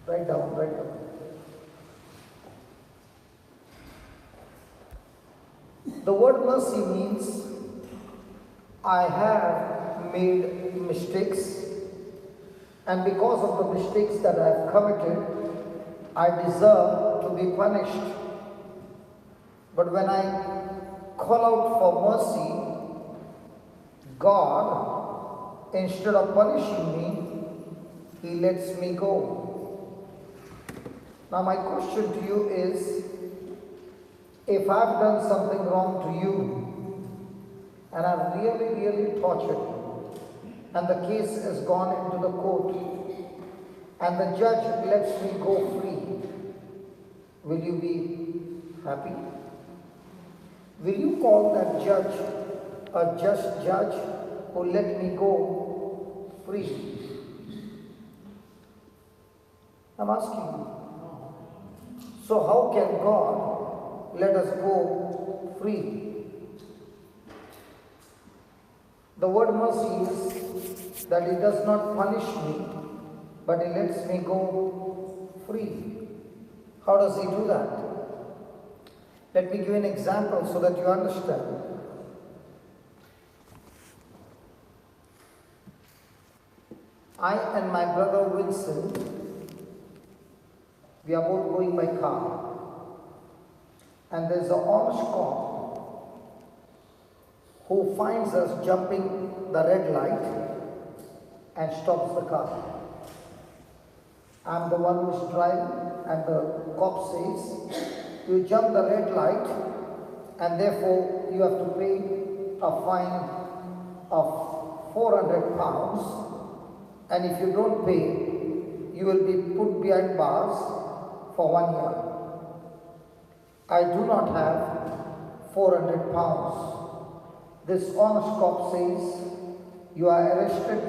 Write down, write down. The word mercy means I have made mistakes, and because of the mistakes that I have committed, I deserve to be punished. But when I call out for mercy, God, instead of punishing me, He lets me go. Now my question to you is, if I've done something wrong to you, and I've really tortured you, and the case has gone into the court, and the judge lets me go free, will you be happy? Will you call that judge a just judge who let me go free? I'm asking you. So how can God let us go free? The word mercy is that He does not punish me, but He lets me go free. How does He do that? Let me give you an example so that you understand. I and my brother Vincent, we are both going by car, and there's an honest cop who finds us jumping the red light and stops the car. I'm the one who's driving, and the cop says, you jump the red light and therefore you have to pay a fine of 400 pounds, and if you don't pay, you will be put behind bars for 1 year. I do not have 400 pounds. This honest cop says, you are arrested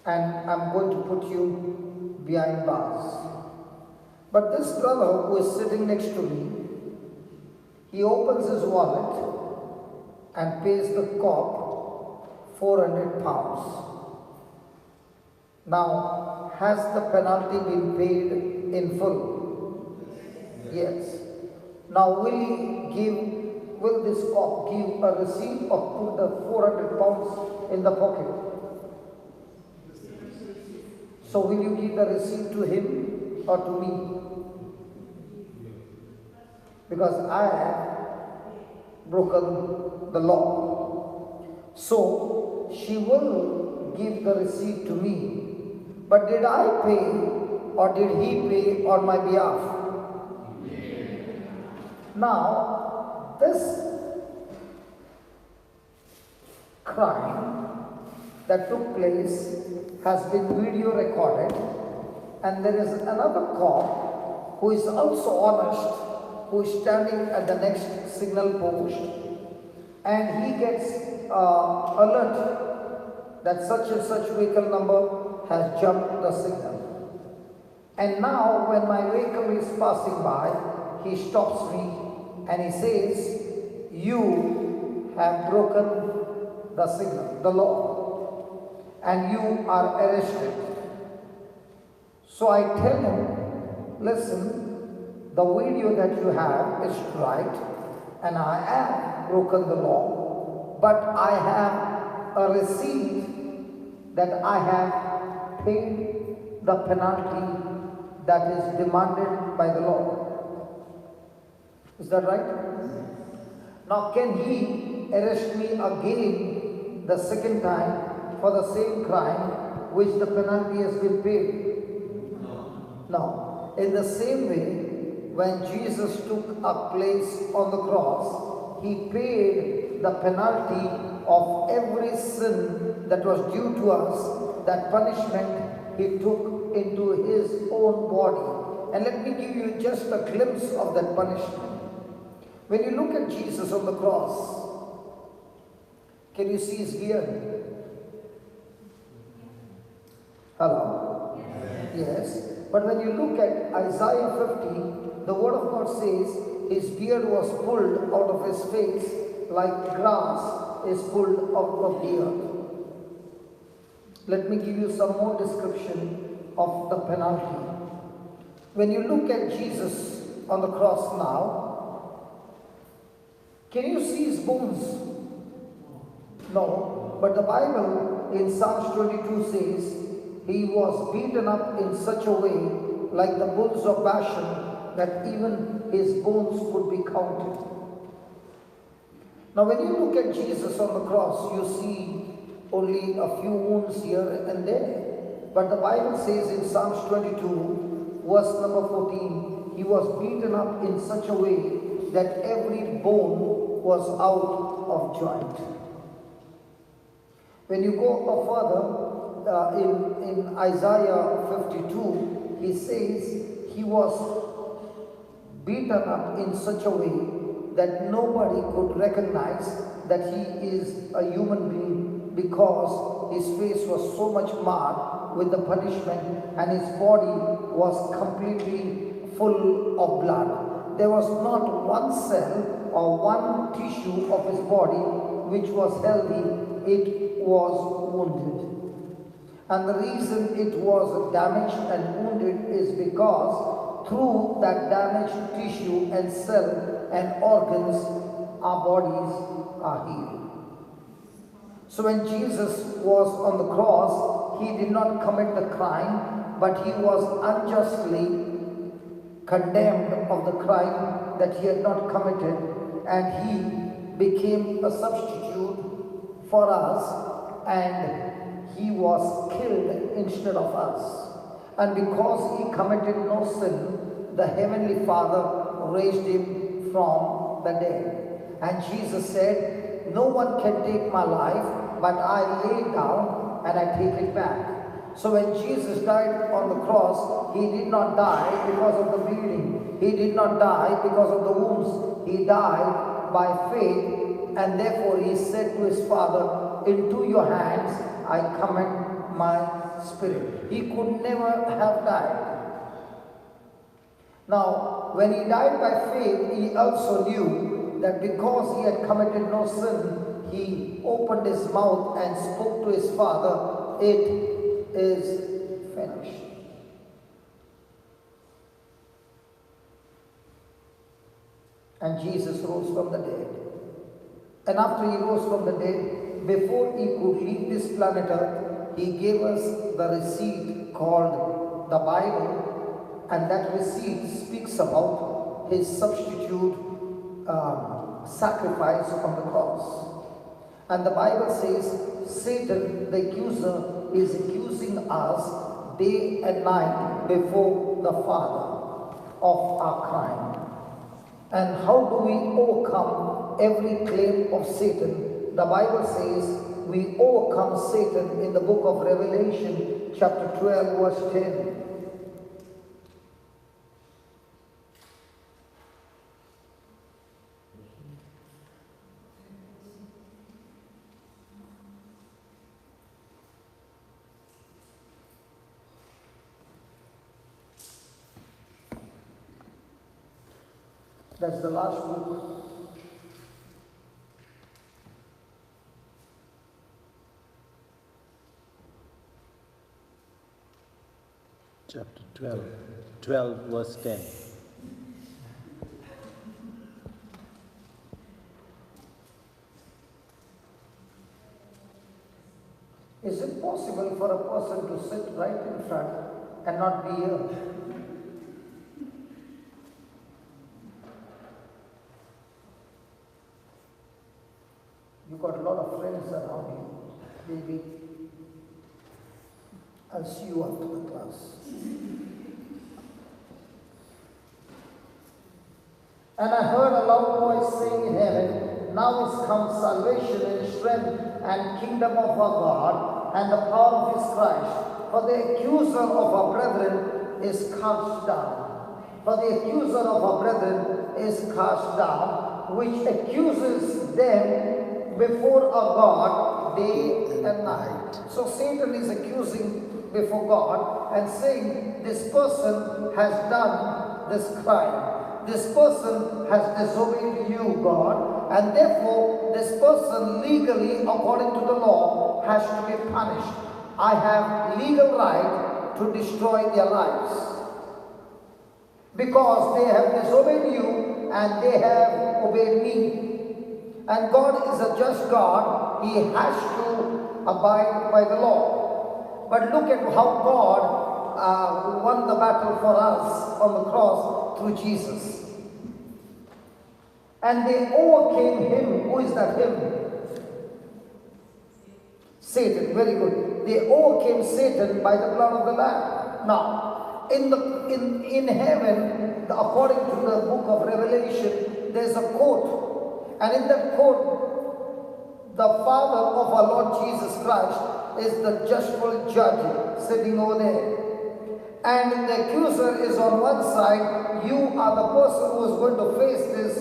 and I'm going to put you behind bars. But this brother who is sitting next to me, he opens his wallet and pays the cop 400 pounds. Now, has the penalty been paid in full? Yes. Now, will this cop give a receipt or put the 400 pounds in the pocket? So, will you give the receipt to him or to me? Because I have broken the law. So, she will give the receipt to me. But did I pay or did he pay on my behalf? Now, this crime that took place has been video recorded, and there is another cop who is also honest, who is standing at the next signal post, and he gets alert that such and such vehicle number has jumped the signal. And now when my vehicle is passing by, he stops me and he says, you have broken the signal, the law, and you are arrested. So I tell him, listen, the video that you have is right, and I have broken the law, but I have a receipt that I have paid the penalty that is demanded by the law. Is that right? Now, can he arrest me again the second time for the same crime which the penalty has been paid? No. In the same way, when Jesus took a place on the cross, He paid the penalty of every sin that was due to us. That punishment He took into His own body. And let me give you just a glimpse of that punishment. When you look at Jesus on the cross, can you see His beard? Hello? Yes. But when you look at Isaiah 50, the Word of God says His beard was pulled out of His face like grass is pulled out of the earth. Let me give you some more description of the penalty. When you look at Jesus on the cross now, can you see his bones? No, but the Bible in Psalms 22 says, he was beaten up in such a way, like the bulls of Bashan, that even his bones could be counted. Now when you look at Jesus on the cross, you see only a few wounds here and there. But the Bible says in Psalms 22, verse number 14, he was beaten up in such a way that every bone was out of joint. When you go further, in Isaiah 52, he says he was beaten up in such a way that nobody could recognize that he is a human being, because his face was so much marred with the punishment and his body was completely full of blood. There was not one cell or one tissue of his body which was healthy. It was wounded. And the reason it was damaged and wounded is because through that damaged tissue and cell and organs, our bodies are healed. So when Jesus was on the cross, he did not commit the crime, but he was unjustly condemned of the crime that he had not committed, and he became a substitute for us, and he was killed instead of us. And because he committed no sin, the Heavenly Father raised him from the dead. And Jesus said, no one can take my life, but I lay it down and I take it back. So when Jesus died on the cross, he did not die because of the bleeding. He did not die because of the wounds. He died by faith, and therefore he said to his Father, into your hands I commend my spirit. He could never have died. Now, when he died by faith, he also knew that because he had committed no sin, he opened his mouth and spoke to his Father, it is finished. And Jesus rose from the dead. And after he rose from the dead, before he could leave this planet Earth, he gave us the receipt called the Bible, and that receipt speaks about his substitute sacrifice on the cross. And the Bible says, Satan, the accuser, is accusing us day and night before the Father of our crime. And how do we overcome every claim of Satan? The Bible says we overcome Satan in the book of Revelation, chapter 12, verse 10. That's the last book. Chapter 12, verse 10. Is it possible for a person to sit right in front and not be here? You got a lot of friends around you. Maybe I'll see you after the class. And I heard a loud voice saying in heaven, now is come salvation and strength and kingdom of our God and the power of his Christ. For the accuser of our brethren is cast down. For the accuser of our brethren is cast down, which accuses them before our God day and night. So Satan is accusing before God and saying, this person has done this crime. This person has disobeyed you, God, and therefore this person legally, according to the law, has to be punished. I have legal right to destroy their lives. Because they have disobeyed you and they have obeyed me. And God is a just God. He has to abide by the law. But look at how God won the battle for us on the cross through Jesus. And they overcame him. Who is that him? Satan. Very good. They overcame Satan by the blood of the Lamb. Now, in heaven, according to the book of Revelation, there's a court. And in that court, the Father of our Lord Jesus Christ is the justful judge sitting over there. And the accuser is on one side. You are the person who is going to face this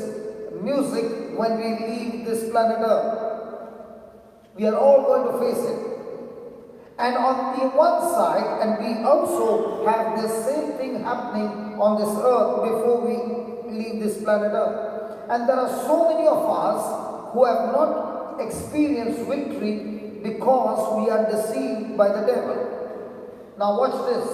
music when we leave this planet Earth. We are all going to face it. And on the one side, and we also have the same thing happening on this earth before we leave this planet Earth. And there are so many of us who have not experienced victory because we are deceived by the devil. Now watch this.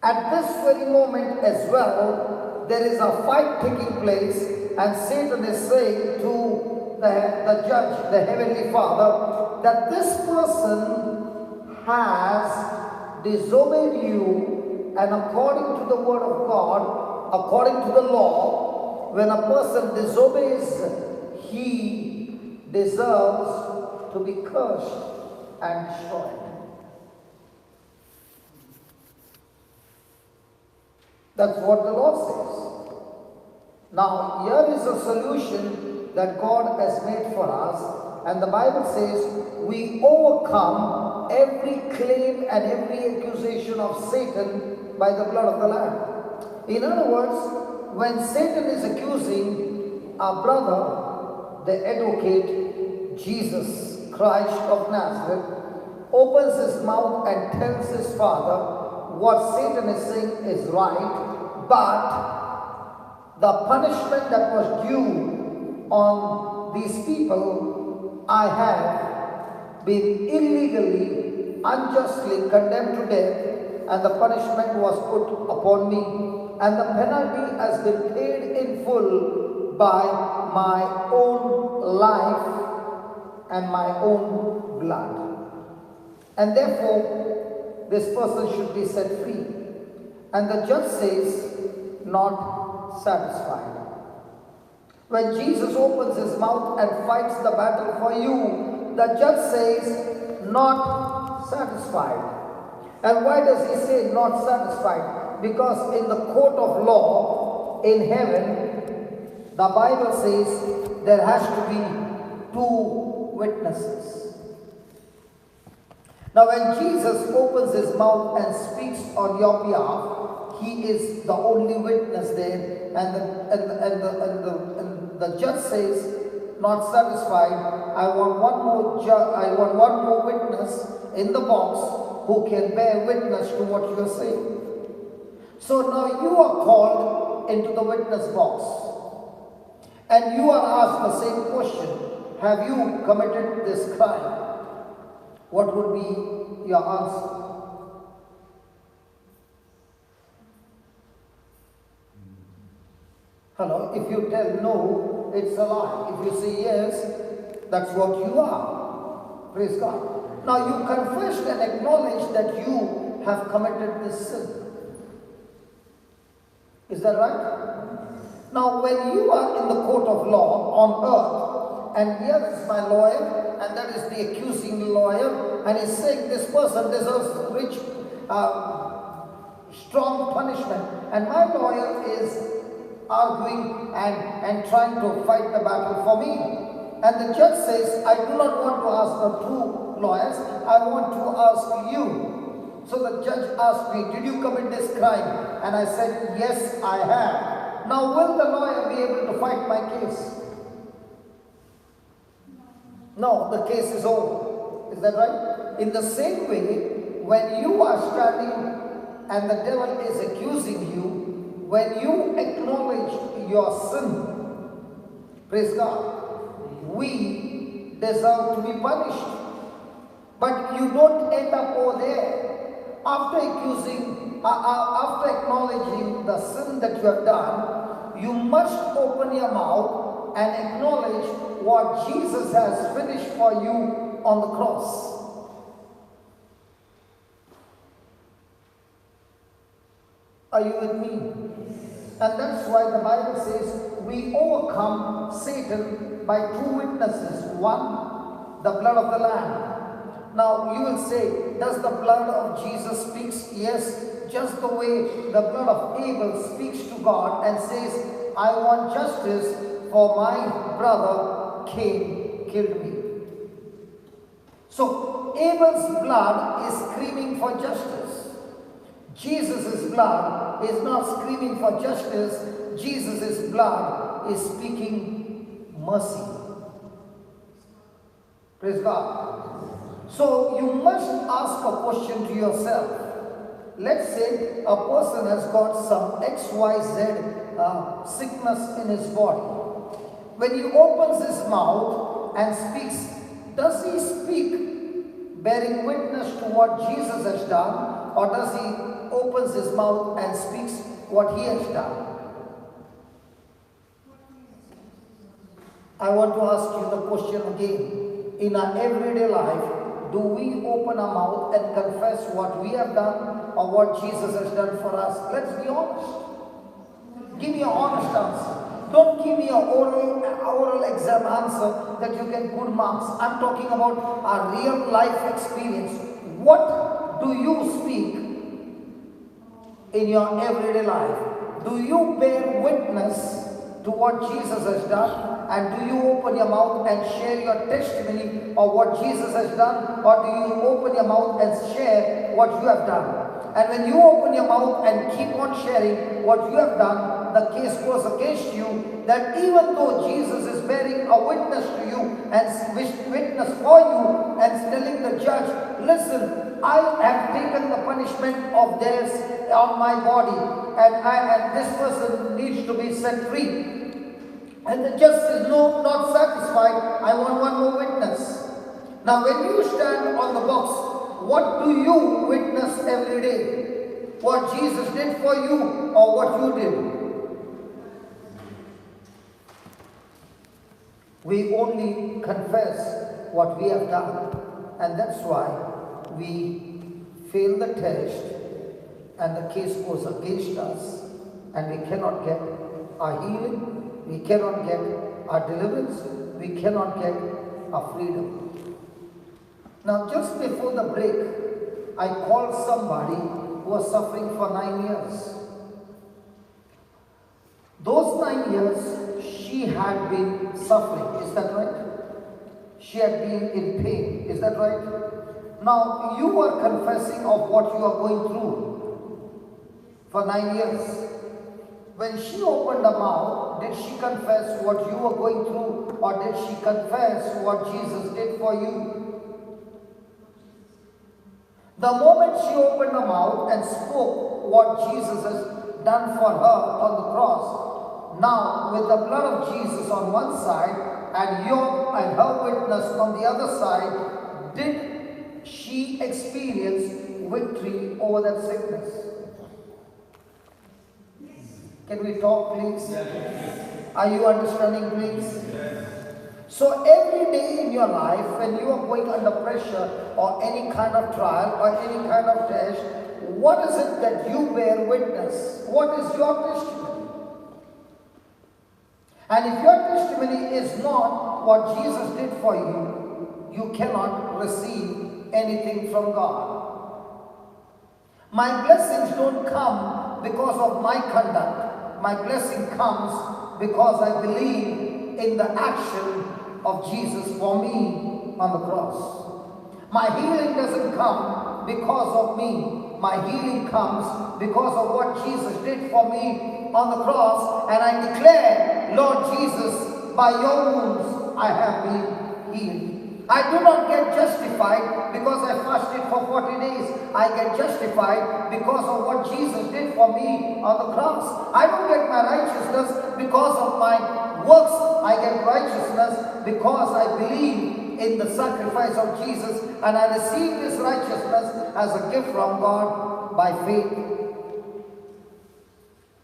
At this very moment as well, there is a fight taking place, and Satan is saying to the judge, the Heavenly Father, that this person has disobeyed you, and according to the word of God, according to the law, when a person disobeys, he deserves to be cursed and destroyed. That's what the law says. Now, here is a solution that God has made for us, and the Bible says we overcome every claim and every accusation of Satan by the blood of the Lamb. In other words, when Satan is accusing our brother, the advocate, Jesus Christ of Nazareth, opens his mouth and tells his Father what Satan is saying is right, but the punishment that was due on these people, I have been illegally, unjustly condemned to death, and the punishment was put upon me, and the penalty has been paid in full by my own life and my own blood. And therefore, this person should be set free. And the judge says, not satisfied. When Jesus opens his mouth and fights the battle for you, the judge says, not satisfied. And why does he say not satisfied? Because in the court of law in heaven, the Bible says there has to be 2 witnesses. Now when Jesus opens his mouth and speaks on your behalf, he is the only witness there, and the judge says, not satisfied, I want one more witness in the box who can bear witness to what you are saying. So now you are called into the witness box, and you are asked the same question: have you committed this crime? What would be your answer? Hello, if you tell no, it's a lie. If you say yes, that's what you are. Praise God. Now you confess and acknowledge that you have committed this sin. Is that right? Now when you are in the court of law on earth, and here is my lawyer, and that is the accusing lawyer, and he's saying this person deserves rich, strong punishment, and my lawyer is arguing and trying to fight the battle for me. And the judge says, I do not want to ask the 2 lawyers, I want to ask you. So the judge asked me, did you commit this crime? And I said, yes, I have. Now will the lawyer be able to fight my case? No, the case is over. Is that right? In the same way, when you are standing and the devil is accusing you, when you acknowledge your sin, praise God, we deserve to be punished. But you don't end up over there. after acknowledging the sin that you have done, you must open your mouth and acknowledge what Jesus has finished for you on the cross. Are you with me? And that's why the Bible says we overcome Satan by two witnesses. One, the blood of the Lamb. Now you will say, does the blood of Jesus speak? Yes, just the way the blood of Abel speaks to God and says, I want justice for my brother Cain killed me. So Abel's blood is screaming for justice. Jesus' blood is not screaming for justice. Jesus' blood is speaking mercy. Praise God. So you must ask a question to yourself. Let's say a person has got some XYZ sickness in his body. When he opens his mouth and speaks, does he speak bearing witness to what Jesus has done, or does he opens his mouth and speaks what he has done? I want to ask you the question again. In our everyday life, do we open our mouth and confess what we have done or what Jesus has done for us? Let's be honest. Give me an honest answer. Don't give me an oral exam answer that you get good marks. I'm talking about our real life experience. What do you speak in your everyday life? Do you bear witness to what Jesus has done? And do you open your mouth and share your testimony of what Jesus has done? Or do you open your mouth and share what you have done? And when you open your mouth and keep on sharing what you have done, the case goes against you that even though Jesus is bearing a witness to you and witness for you and telling the judge, listen, I have taken the punishment of theirs on my body and this person needs to be set free. And the judge says, no, not satisfied, I want one more witness. Now when you stand on the box, what do you witness every day? What Jesus did for you or what you did? We only confess what we have done. And that's why we fail the test and the case goes against us and we cannot get our healing. We cannot get our deliverance. We cannot get our freedom. Now, just before the break, I called somebody who was suffering for 9 years. Those 9 years, she had been suffering. Is that right? She had been in pain. Is that right? Now, you are confessing of what you are going through for 9 years. When she opened her mouth, did she confess what you were going through, or did she confess what Jesus did for you? The moment she opened her mouth and spoke what Jesus has done for her on the cross, now with the blood of Jesus on one side and her witness on the other side, did she experience victory over that sickness? Can we talk, please? Yes. Are you understanding, please? Yes. So every day in your life, when you are going under pressure or any kind of trial or any kind of test, what is it that you bear witness? What is your testimony? And if your testimony is not what Jesus did for you, you cannot receive anything from God. My blessings don't come because of my conduct. My blessing comes because I believe in the action of Jesus for me on the cross. My healing doesn't come because of me. My healing comes because of what Jesus did for me on the cross. And I declare, Lord Jesus, by your wounds I have been healed. I do not get justified because I fasted for 40 days. I get justified because of what Jesus did for me on the cross. I don't get my righteousness because of my works. I get righteousness because I believe in the sacrifice of Jesus, and I received His righteousness as a gift from God by faith.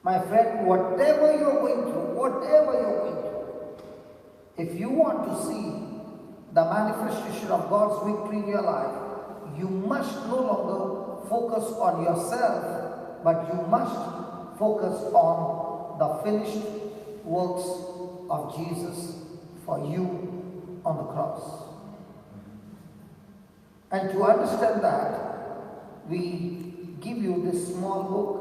My friend, whatever you're going through, if you want to see the manifestation of God's victory in your life, you must no longer focus on yourself, but you must focus on the finished works of Jesus for you on the cross. And to understand that, we give you this small book.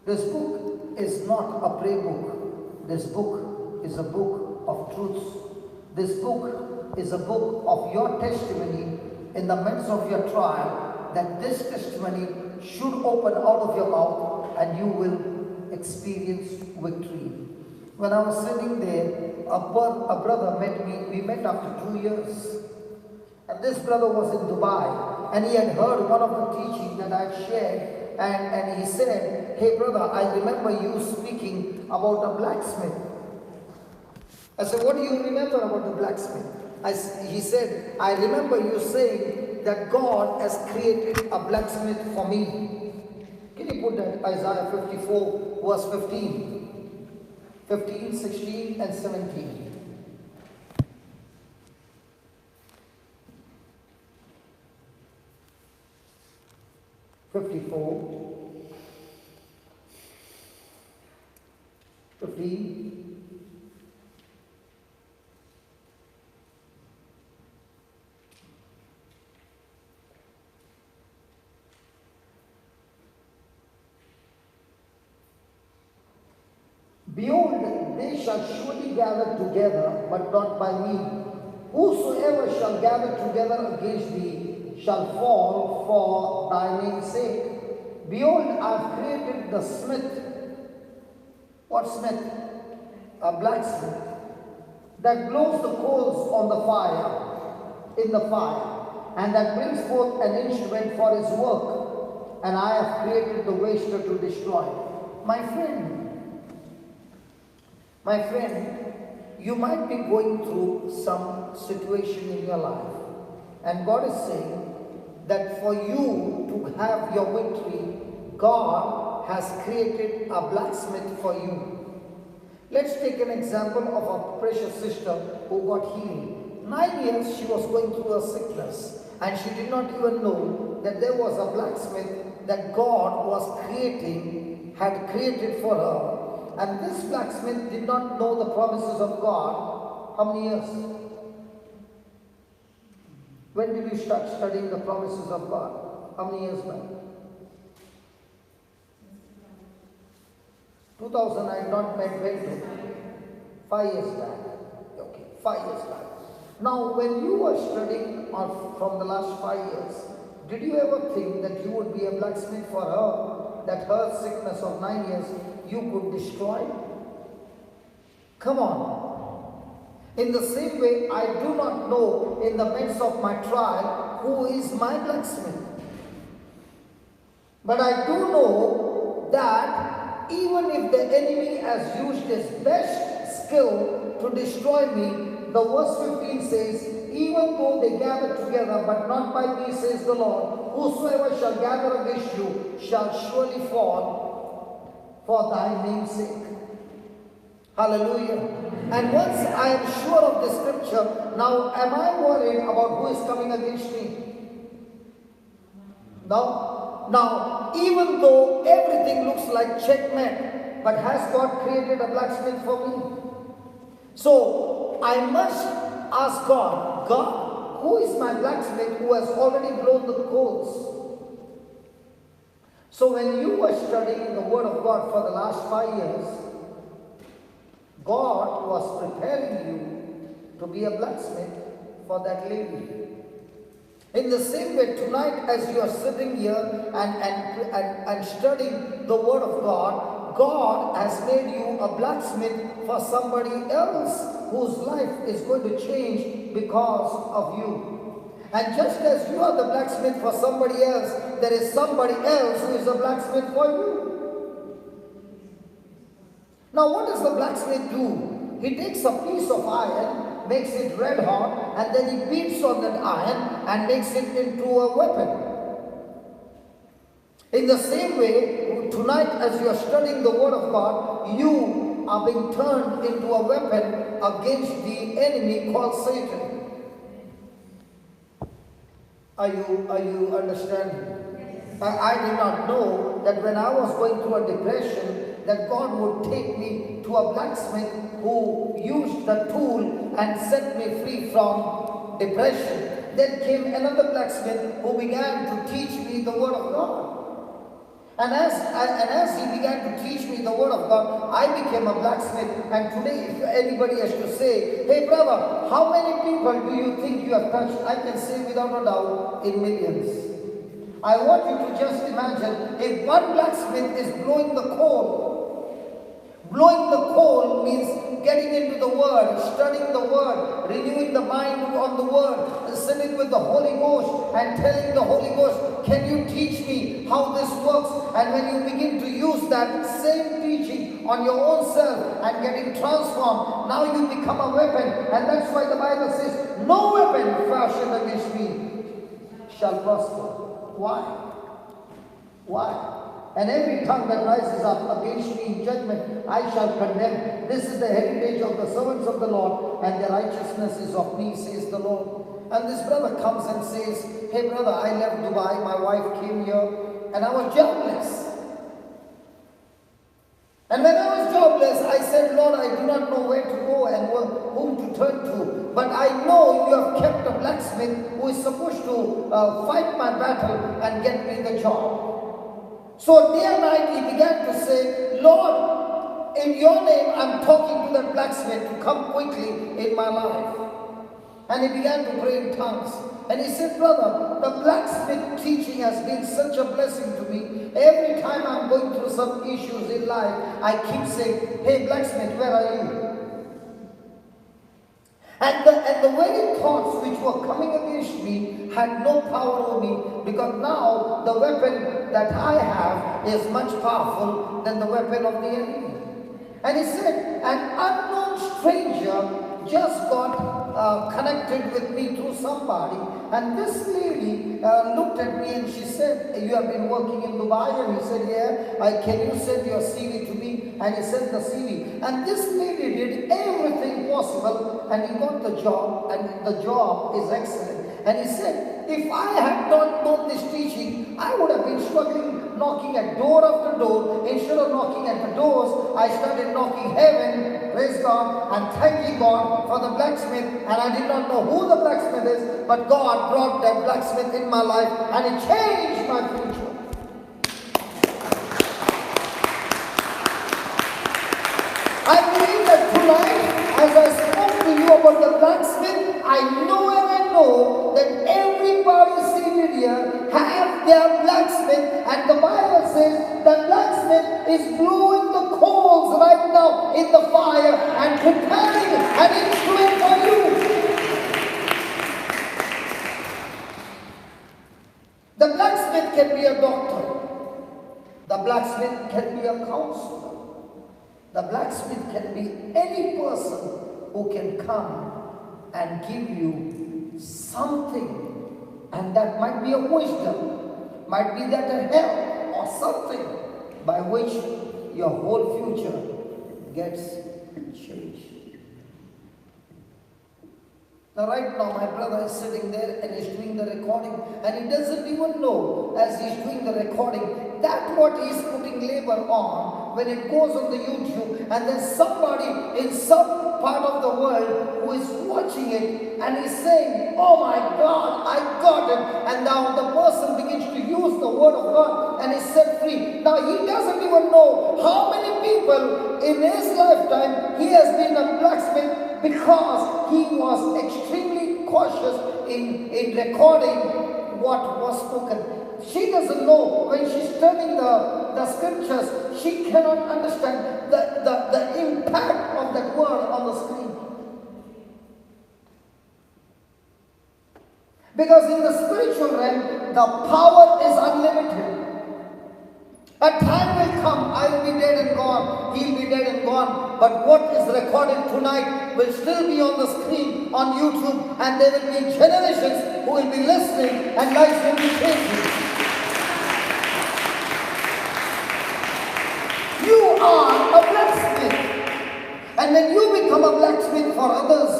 This book is not a prayer book. This book is a book of truths. This book is a book of your testimony in the midst of your trial, that this testimony should open out of your mouth and you will experience victory. When I was sitting there, a brother met me. We met after 2 years. And this brother was in Dubai, and he had heard one of the teachings that I shared, and he said, "Hey brother, I remember you speaking about a blacksmith." I said, "What do you remember about the blacksmith?" He said, "I remember you saying that God has created a blacksmith for me." Can you put that? Isaiah 54 verse 15. 15, 16 and 17. 54, 15, "Behold, they shall surely gather together, but not by me. Whosoever shall gather together against thee shall fall for thy name's sake. Behold, I have created the smith." What smith? A blacksmith, "that blows the coals on the fire, in the fire, and that brings forth an instrument for his work. And I have created the waster to destroy." My friend, you might be going through some situation in your life, and God is saying that for you to have your victory, God has created a blacksmith for you. Let's take an example of a precious sister who got healed. 9 years she was going through a sickness, and she did not even know that there was a blacksmith that God had created for her. And this blacksmith did not know the promises of God. How many years? When did you start studying the promises of God? How many years back? 2000, I had not met when? 5 years back. Okay, 5 years back. Now, when you were studying from the last 5 years, did you ever think that you would be a blacksmith for her, that her sickness of 9 years you could destroy? Come on. In the same way, I do not know in the midst of my trial who is my blacksmith. But I do know that even if the enemy has used his best skill to destroy me, the verse 15 says, "Even though they gather together, but not by me, says the Lord, whosoever shall gather against you shall surely fall for thy name's sake." Hallelujah. And once I am sure of the scripture, now am I worried about who is coming against me? No. Now, even though everything looks like checkmate, but has God created a blacksmith for me? So, I must ask God, "God, who is my blacksmith who has already blown the coals?" So when you were studying the Word of God for the last 5 years, God was preparing you to be a blacksmith for that lady. In the same way, tonight as you are sitting here and studying the Word of God, God has made you a blacksmith for somebody else whose life is going to change because of you. And just as you are the blacksmith for somebody else, there is somebody else who is a blacksmith for you. Now, what does the blacksmith do? He takes a piece of iron makes it red hot, and then he beats on that iron and makes it into a weapon. In the same way, tonight as you are studying the Word of God, you are being turned into a weapon against the enemy called Satan. Are you understanding? I did not know that when I was going through a depression, that God would take me to a blacksmith who used the tool and set me free from depression. Then came another blacksmith who began to teach me the Word of God. And as he began to teach me the Word of God, I became a blacksmith. And today, if anybody has to say, hey brother, how many people do you think you have touched? I can say without a doubt, in millions. I want you to just imagine, if one blacksmith is blowing the coal. Blowing the coal means getting into the Word, studying the Word, renewing the mind on the Word, sitting with the Holy Ghost and telling the Holy Ghost, can you teach me how this works? And when you begin to use that same teaching on your own self and getting transformed, now you become a weapon. And that's why the Bible says, no weapon fashioned against me shall prosper. Why? Why? And every tongue that rises up against me in judgment, I shall condemn. This is the heritage of the servants of the Lord, and their righteousness is of me, says the Lord. And this brother comes and says, hey brother, I left Dubai, my wife came here, and I was jobless. And when I was jobless, I said, Lord, I do not know where to go and whom to turn to. But I know you have kept a blacksmith who is supposed to fight my battle and get me the job. So day and night he began to say, Lord, in your name I'm talking to that blacksmith to come quickly in my life. And he began to pray in tongues. And he said, brother, the blacksmith teaching has been such a blessing to me. Every time I'm going through some issues in life, I keep saying, hey blacksmith, where are you? And the very thoughts which were coming against me had no power over me, because now the weapon that I have is much powerful than the weapon of the enemy. And he said, an unknown stranger just got connected with me through somebody, and this lady looked at me and she said, you have been working in Dubai? And he said, yeah. Can you send your CV to me? And he sent the CV, and this lady did everything possible, and he got the job, and the job is excellent. And he said, if I had not known this teaching, I would have been struggling, knocking at door after door. Instead of knocking at the doors, I started knocking heaven, praise God, and thanking God for the blacksmith. And I did not know who the blacksmith is, but God brought that blacksmith in my life, and it changed my future. I believe that tonight, as I spoke to you about the blacksmith, I know and I know that everybody seated here have their blacksmith, and the Bible says the blacksmith is blowing the coals right now in the fire and preparing an instrument for you. The blacksmith can be a doctor. The blacksmith can be a counselor. The blacksmith can be any person who can come and give you something, and that might be a wisdom, might be that a help or something by which your whole future gets changed. Now right now my brother is sitting there and is doing the recording, and he doesn't even know as he's doing the recording that what he's putting labor on, when it goes on the YouTube, and then somebody in some part of the world who is watching it and is saying, oh my God, I got it. And now the person begins to use the Word of God and is set free. Now he doesn't even know how many people in his lifetime he has been a blacksmith, because he was extremely cautious in recording what was spoken. She doesn't know, when she's studying the scriptures, she cannot understand the impact of that word on the screen. Because in the spiritual realm, the power is unlimited. A time will come, I will be dead and gone, he will be dead and gone, but what is recorded tonight will still be on the screen on YouTube, and there will be generations who will be listening and lives will be changing. You are a blacksmith, and when you become a blacksmith for others,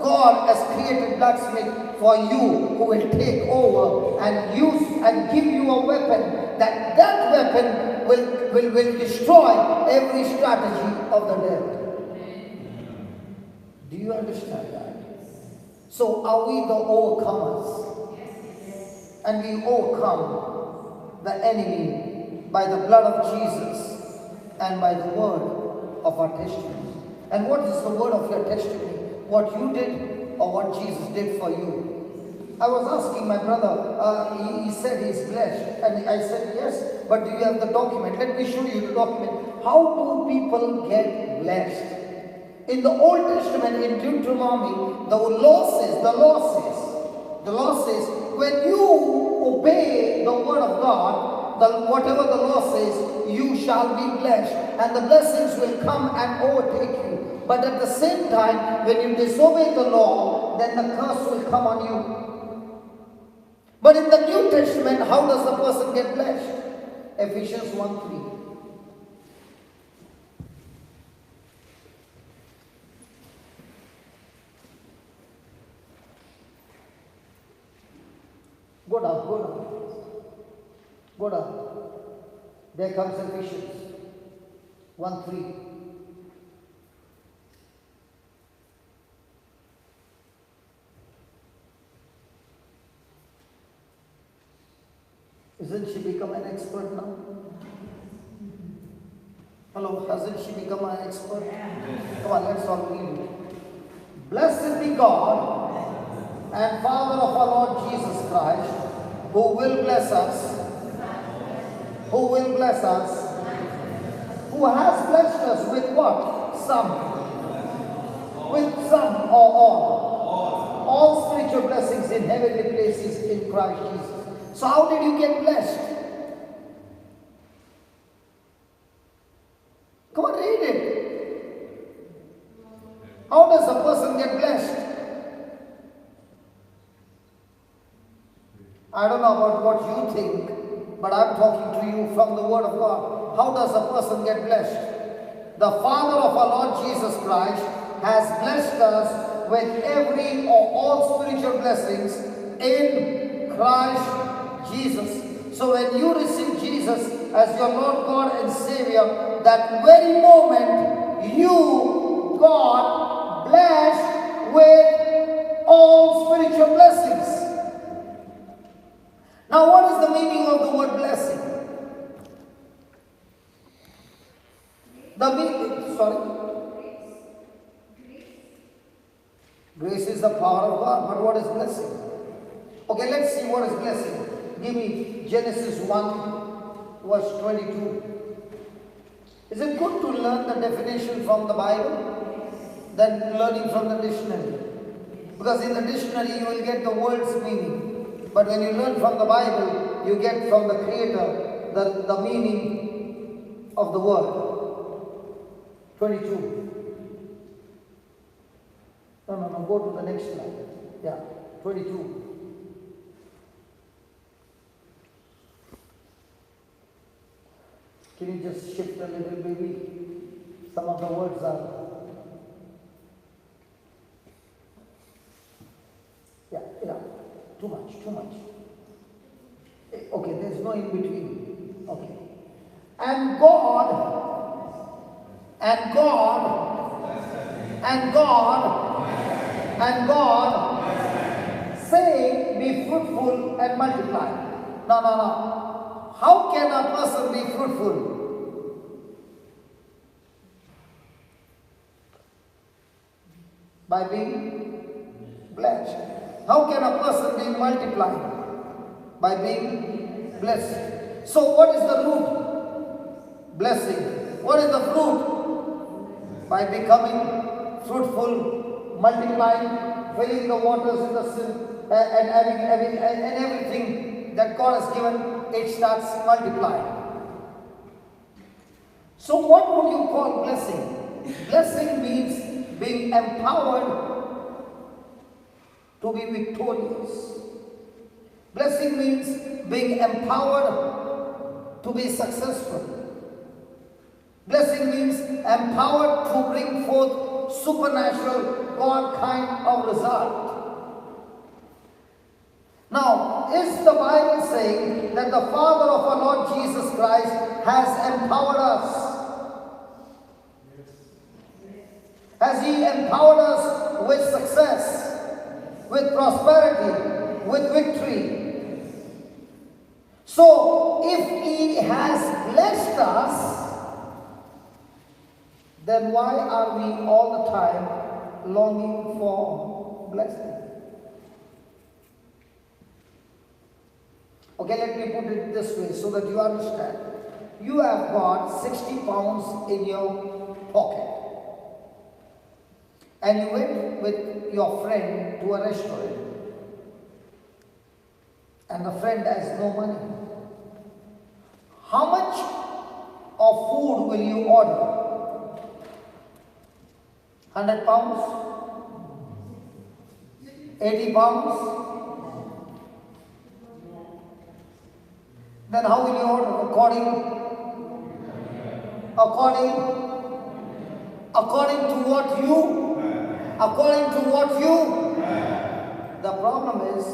God has created blacksmith for you who will take over and use and give you a weapon. That weapon will destroy every strategy of the devil. Do you understand that? So are we the overcomers? And we overcome the enemy by the blood of Jesus and by the word of our testimony. And what is the word of your testimony? What you did or what Jesus did for you? I was asking my brother, he said he's blessed. And I said, yes, but do you have the document? Let me show you the document. How do people get blessed? In the Old Testament, in Deuteronomy, the law says, when you obey the word of God, whatever the law says, you shall be blessed. And the blessings will come and overtake you. But at the same time, when you disobey the law, then the curse will come on you. But in the New Testament, how does the person get blessed? Ephesians 1:3. Go down. There comes Ephesians 1:3. Isn't she become an expert now? Hello, hasn't she become an expert? Come on, let's all read it. Blessed be God and Father of our Lord Jesus Christ, who will bless us, who has blessed us with what? Some. With some or all. All spiritual blessings in heavenly places in Christ Jesus. So how did you get blessed? Come on, read it. How does a person get blessed? I don't know about what you think, but I'm talking to you from the Word of God. How does a person get blessed? The Father of our Lord Jesus Christ has blessed us with every or all spiritual blessings in Christ Jesus. So when you receive Jesus as your Lord God and Savior, that very moment you got blessed with all spiritual blessings. Now what is the meaning of the word blessing? Grace is the power of God, but what is blessing? Okay, let's see what is blessing. Give me Genesis 1, verse 22. Is it good to learn the definition from the Bible than learning from the dictionary? Because in the dictionary you will get the word's meaning. But when you learn from the Bible, you get from the Creator the meaning of the word. 22. No, go to the next slide. Yeah, 22. Can you just shift a little, baby? Some of the words are... Yeah, too much. Okay, there's no in between. Okay. And God say, be fruitful and multiply. No. How can a person be fruitful? By being blessed. How can a person be multiplied? By being blessed. So what is the root? Blessing. What is the fruit? By becoming fruitful, multiplying, filling the waters in the sea, and having everything that God has given, it starts multiplying. So what would you call blessing? Blessing means being empowered to be victorious. Blessing means being empowered to be successful. Blessing means empowered to bring forth supernatural, God kind of result. Now, is the Bible saying that the Father of our Lord Jesus Christ has empowered us? Has He empowered us with success, with prosperity, with victory? So, if He has blessed us, then why are we all the time longing for blessing? Okay, let me put it this way so that you understand. You have got 60 pounds in your pocket. And you went with your friend to a restaurant. And the friend has no money. How much of food will you order? 100 pounds? 80 pounds? Then how will you order? According to what you? The problem is,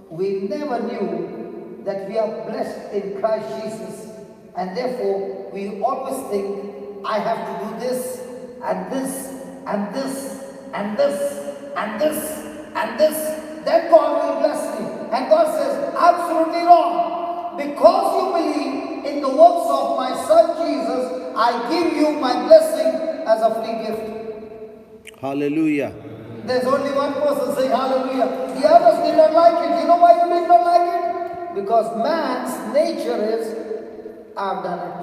we never knew that we are blessed in Christ Jesus, and therefore we always think, I have to do this, and this, and this, and this, and this, and this, then God will bless me. And God says, absolutely wrong. Because you believe in the works of my Son Jesus, I give you my blessing as a free gift. Hallelujah. There's only one person saying hallelujah. The others did not like it. You know why you did not like it? Because man's nature is, I've done it.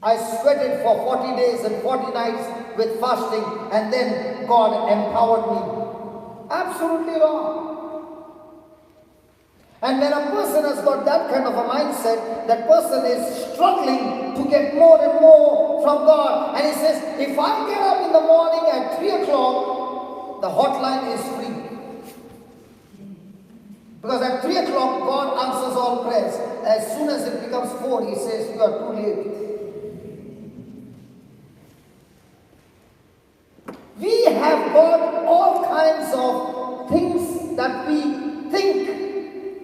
I sweated for 40 days and 40 nights with fasting, and then God empowered me. Absolutely wrong. And when a person has got that kind of a mindset, that person is struggling to get more and more from God. And he says, if I get up in the morning at 3 o'clock, the hotline is free. Because at 3 o'clock, God answers all prayers. As soon as it becomes 4, He says, you are too late. We have got all kinds of things that we think,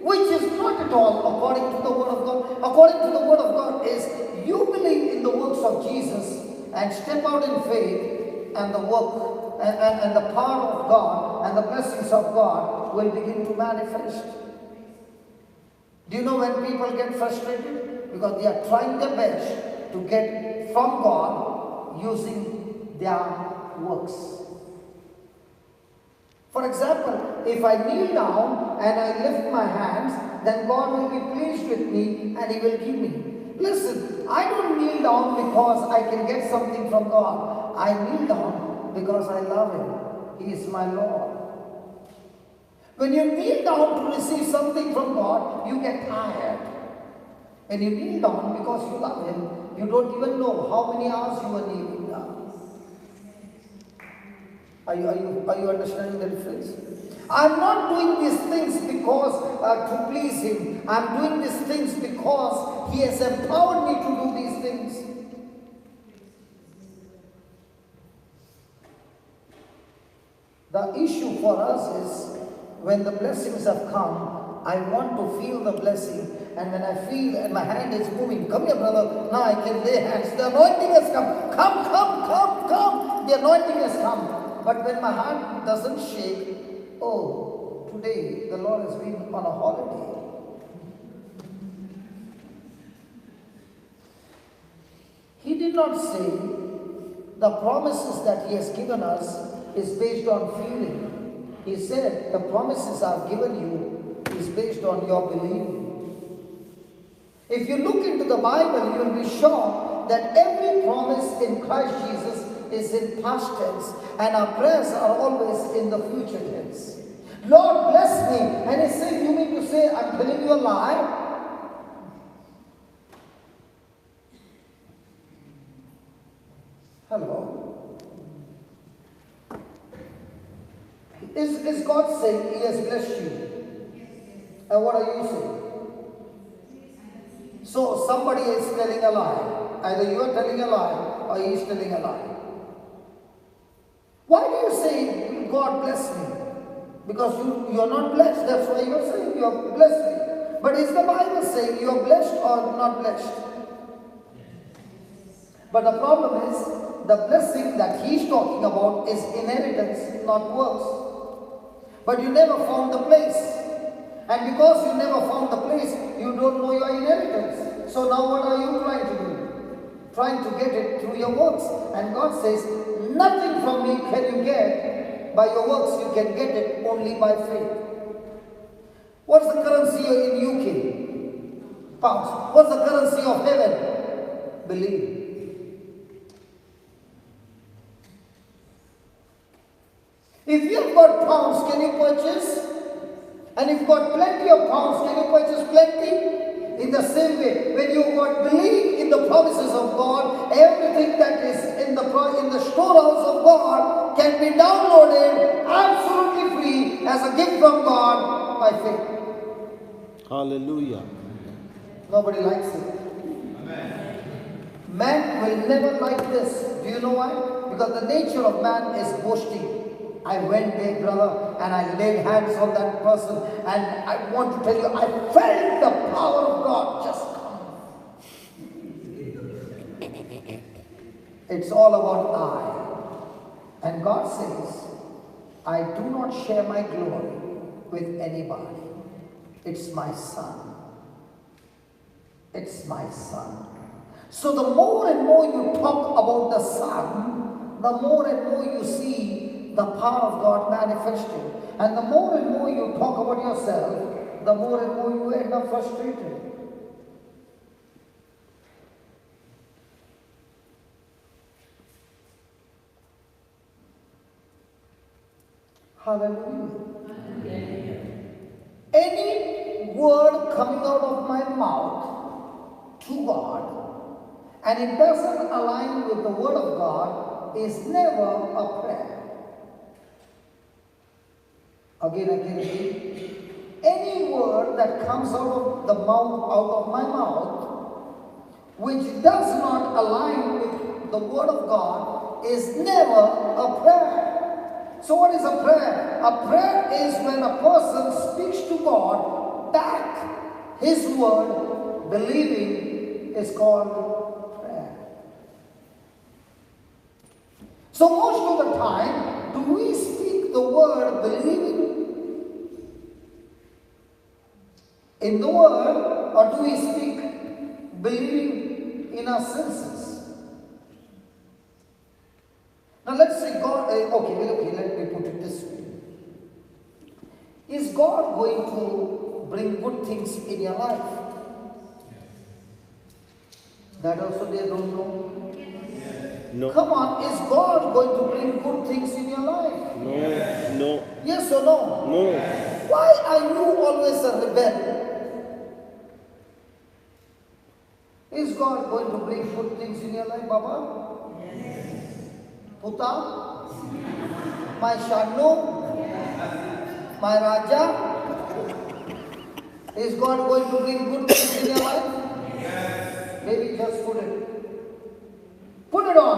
which is not at all according to the Word of God. According to the Word of God is, you believe in the works of Jesus and step out in faith, and the work and the power of God and the blessings of God will begin to manifest. Do you know when people get frustrated? Because they are trying their best to get from God using their works. For example, if I kneel down and I lift my hands, then God will be pleased with me and He will give me. Listen, I don't kneel down because I can get something from God. I kneel down because I love Him. He is my Lord. When you kneel down to receive something from God, you get tired. When you kneel down because you love Him, you don't even know how many hours you are kneeling down. Are you understanding the difference? I'm not doing these things because to please Him. I'm doing these things because He has empowered me to do these things. The issue for us is, when the blessings have come, I want to feel the blessing. And when I feel and my hand is moving, come here brother, now I can lay hands. The anointing has come. Come. The anointing has come. But when my heart doesn't shake, oh, today the Lord has been on a holiday. He did not say the promises that He has given us is based on feeling. He said the promises I've given you is based on your believing. If you look into the Bible, you will be sure that every promise in Christ Jesus is in past tense, and our prayers are always in the future tense. Lord, bless me. And He said, you mean to say I'm telling you a lie? Hello? Is God saying He has blessed you? And what are you saying? So somebody is telling a lie. Either you are telling a lie or he is telling a lie. Why do you say God bless me? Because you are not blessed. That's why you are saying you are blessed me. But is the Bible saying you are blessed or not blessed? But the problem is, the blessing that he's talking about is inheritance, not works. But you never found the place. And because you never found the place, you don't know your inheritance. So now what are you trying to do? Trying to get it through your works. And God says, nothing from me can you get by your works. You can get it only by faith. What's the currency in UK? Pounds. What's the currency of heaven? Believe. If you've got pounds, can you purchase? And if you've got plenty of pounds, can you purchase plenty? In the same way, when you got believe in the promises of God, everything that is in the storehouse of God can be downloaded absolutely free as a gift from God by faith. Hallelujah. Nobody likes it. Amen. Man will never like this. Do you know why? Because the nature of man is boasting. I went there, brother, and I laid hands on that person, and I want to tell you, I felt the power of God just come. It's all about I. And God says, I do not share my glory with anybody. It's my son. It's my son. So the more and more you talk about the son, the more and more you see the power of God manifested. And the more and more you talk about yourself, the more and more you end up frustrated. Hallelujah. Hallelujah. Any word coming out of my mouth to God, and it doesn't align with the word of God, is never a prayer. Again. Any word that comes out of my mouth, which does not align with the word of God, is never a prayer. So what is a prayer? A prayer is when a person speaks to God back his word, believing, is called prayer. So most of the time, do we speak the word believing in the word, or do we speak believing in our senses? Now let's say God, okay, let me put it this way. Is God going to bring good things in your life? That also they don't know. No. Come on, is God going to bring good things in your life? No. Yes or no? No. Why are you always a rebel? Is God going to bring good things in your life, Baba? Yes. Puta? My Shanu? My Raja? Is God going to bring good things in your life? Yes. Maybe just put it. Put it on.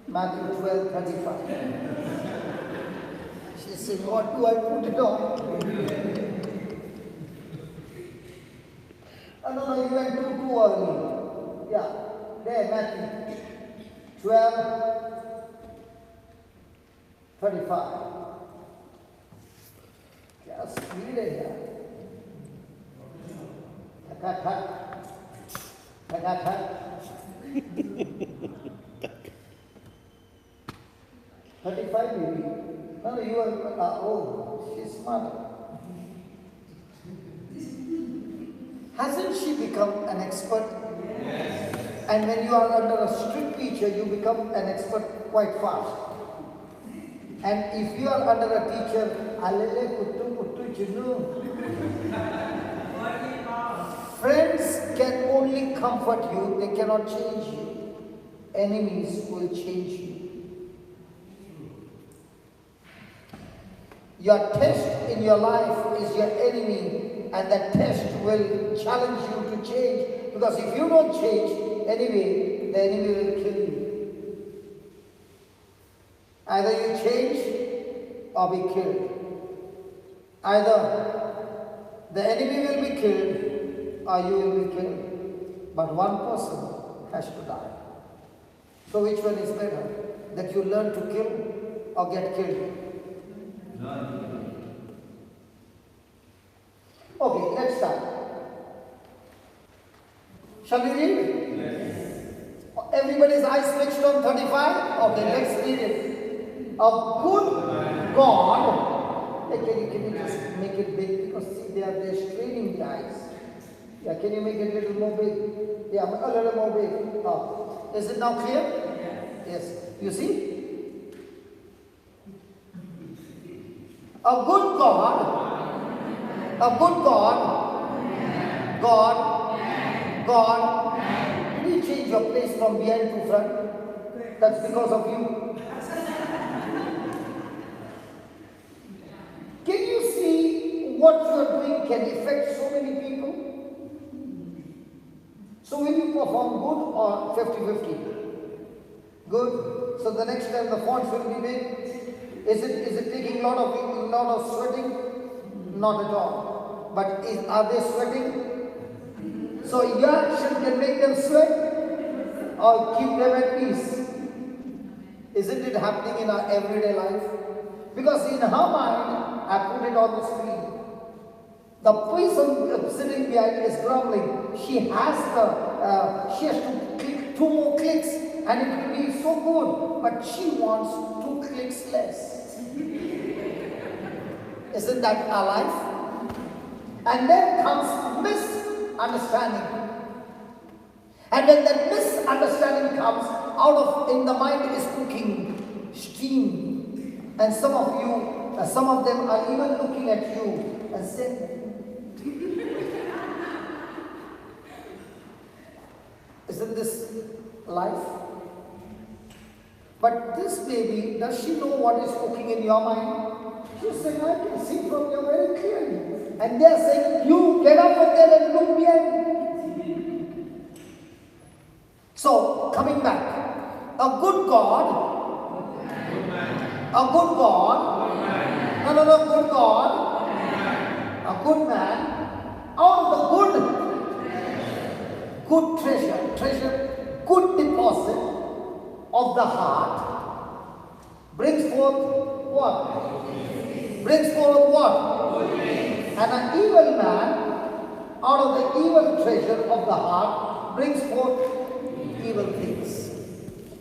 Matthew 12:35. She said, what do I put it on? No, you went too early. Yeah, there, Matthew 12:35. Just read it here. Thak. 35 maybe. No, you are, she's smart. Hasn't she become an expert? Yes. And when you are under a strict teacher, you become an expert quite fast. And if you are under a teacher, alele kuttu chinu. Friends can only comfort you, they cannot change you. enemies will change you. Your test in your life is your enemy, and that test will challenge you to change. Because if you don't change, anyway, the enemy will kill you. Either you change or be killed. Either the enemy will be killed or you will be killed. But one person has to die. So which one is better? That you learn to kill or get killed? Okay, let's start. Shall we read? Yes. Everybody's eyes fixed on 35? Okay, let's read it. A good God. Can you just make it big? Because see, they're straining the eyes. Yeah, can you make it a little more big? Yeah, a little more big. Oh. Is it now clear? Yes. You see? A good God. A good God. God. Did you change your place from behind to front? That's because of you. Can you see what you are doing can affect so many people? So will you perform good or 50-50? Good. So the next time the fonts will be big. Is it taking a lot of sweating? Not at all. But are they sweating? So your action can make them sweat or keep them at peace. Isn't it happening in our everyday life? Because in her mind, I put it on the screen. The person sitting behind is grumbling. She has to click 2 more clicks and it will be so good. But she wants 2 clicks less. Isn't that our life? And then comes misunderstanding. And when that misunderstanding comes, in the mind is cooking steam. And some of them are even looking at you and saying, isn't this life? But this baby, does she know what is cooking in your mind? She's saying, I can see from you very clearly. And they're saying, you get up from there and look behind. So, coming back, a good God, a good God, a good man, out of the good treasure, good deposit of the heart, brings forth what? Brings forth what? And an evil man, out of the evil treasure of the heart, brings forth evil things.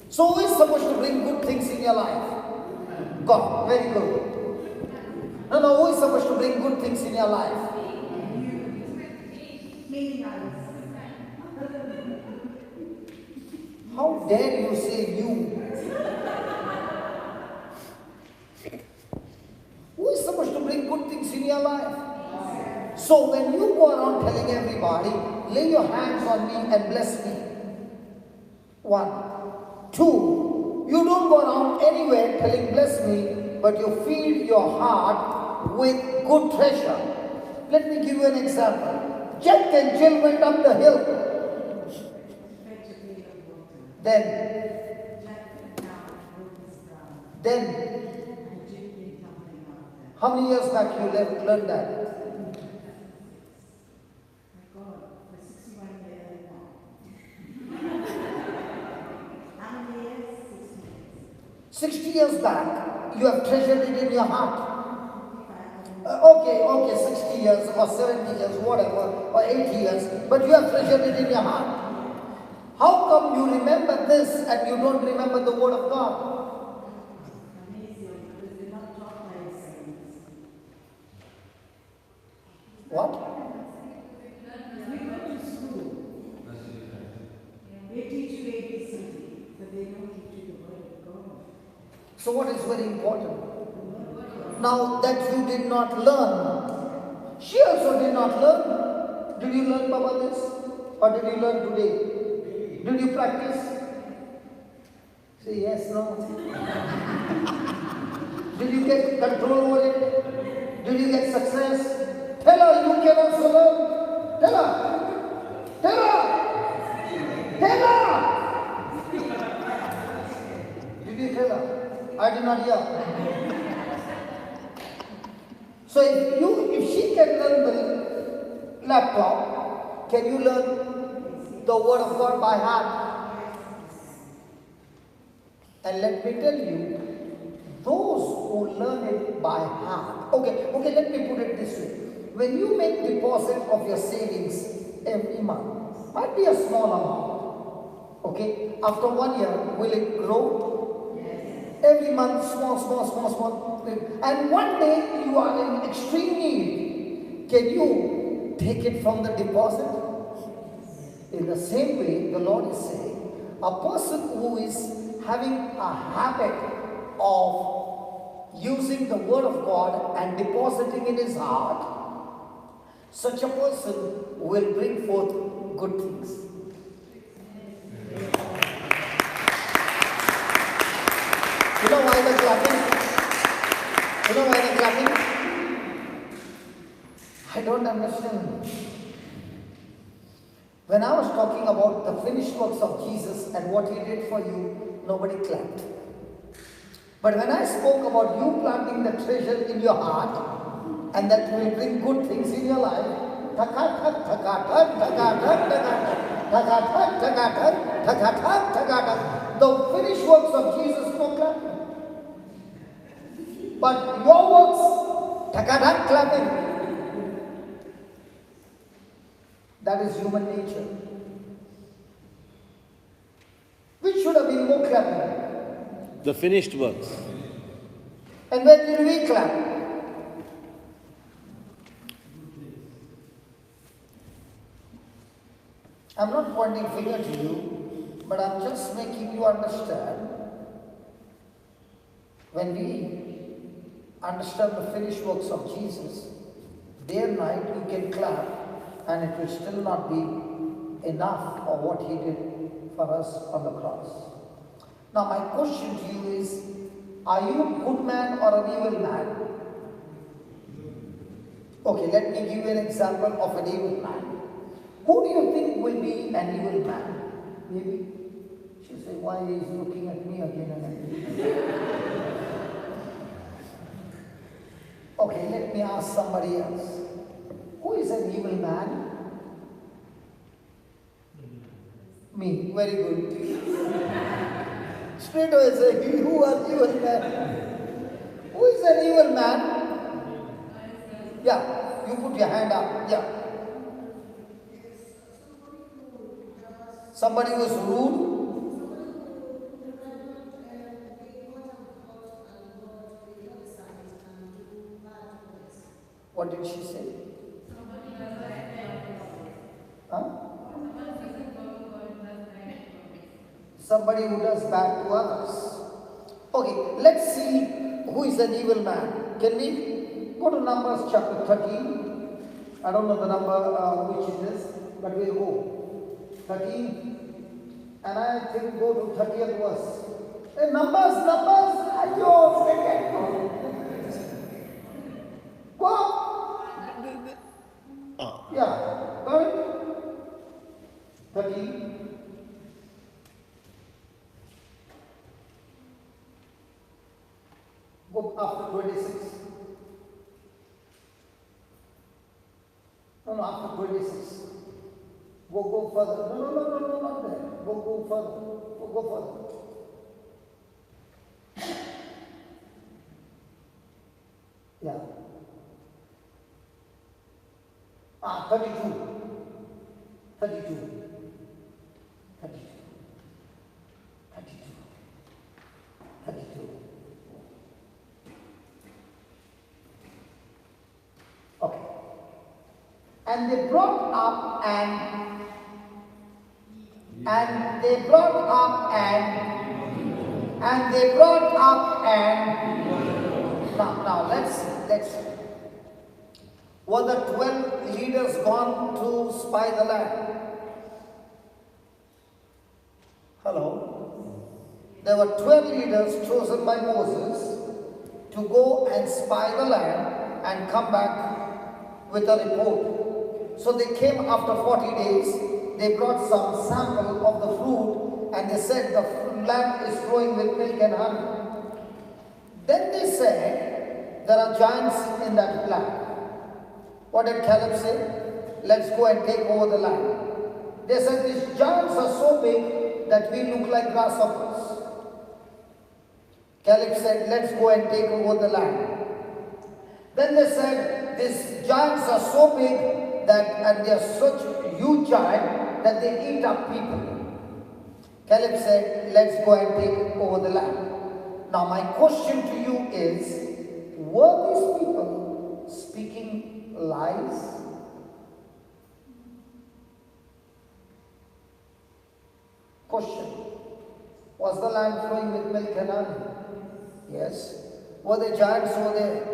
So who is supposed to bring good things in your life? God. Very good. No, who is supposed to bring good things in your life? How dare you say you? Who is supposed to bring good things in your life? So when you go around telling everybody, lay your hands on me and bless me. 1. 2. You don't go around anywhere telling bless me, but you feed your heart with good treasure. Let me give you an example. Jack and Jill went up the hill. Then, how many years back you learned that? 60 years back, you have treasured it in your heart. Okay, 60 years or 70 years, whatever, or 80 years, but you have treasured it in your heart. How come you remember this and you don't remember the word of God? What? They teach you ABC, but they don't teach you the word of God. So what is very important? Now that you did not learn, she also did not learn. Did you learn about this? Or did you learn today? Did you practice? Say yes, no. Did you get control over it? Did you get success? Tell her you can also learn. Tell her. Tell her. Tell her. Did you tell her? I did not hear. So if she can learn the laptop, can you learn the word of God by heart? And let me tell you, those who learn it by heart. Okay, let me put it this way. When you make deposit of your savings every month, might be a small amount. Okay, after 1 year, will it grow? Yes. Every month, small. And one day you are in extreme need. Can you take it from the deposit? In the same way, the Lord is saying, a person who is having a habit of using the word of God and depositing in his heart, such a person will bring forth good things. You know why they're clapping? You know why they're clapping? I don't understand. When I was talking about the finished works of Jesus and what he did for you, nobody clapped. But when I spoke about you planting the treasure in your heart, and that will bring good things in your life, the finished works of Jesus, no clapping. But your works, clapping. That is human nature. Which should have been more clapping? The finished works. And when did we clap? I'm not pointing finger to you, but I'm just making you understand. When we understand the finished works of Jesus, day and night you can clap, and it will still not be enough of what he did for us on the cross. Now my question to you is, are you a good man or an evil man? Okay, let me give you an example of an evil man. Who do you think will be an evil man? Maybe she'll say, why is he looking at me again and again? Okay, let me ask somebody else. Who is an evil man? Me. Very good. Straight away say, who are evil man? Who is an evil man? Yeah, you put your hand up. Yeah. Somebody was rude. What did she say? Huh? Somebody who does bad to others. Okay, let's see who is an evil man. Can we go to Numbers chapter 13? I don't know the number which it is, but we'll go. 13, and I think go to 30th verse. Hey, numbers, ayo, go. Yeah, got it? 13. Go after 26. No, after 26. Go further. No, not there. Go further. Go further. Yeah. 32. 32. Okay. And they brought up now let's see. Were the 12 leaders gone to spy the land? Hello? There were 12 leaders chosen by Moses to go and spy the land and come back with a report. So they came after 40 days. They brought some sample of the fruit and they said the land is flowing with milk and honey. Then they said there are giants in that land. What did Caleb say? Let's go and take over the land. They said these giants are so big that we look like grasshoppers. Caleb said, let's go and take over the land. Then they said, these giants are so big that, and they are such huge giant that they eat up people. Caleb said, let's go and take over the land. Now my question to you is, were these people speaking lies? Question. Was the land flowing with milk and honey? Yes. Were the giants over there?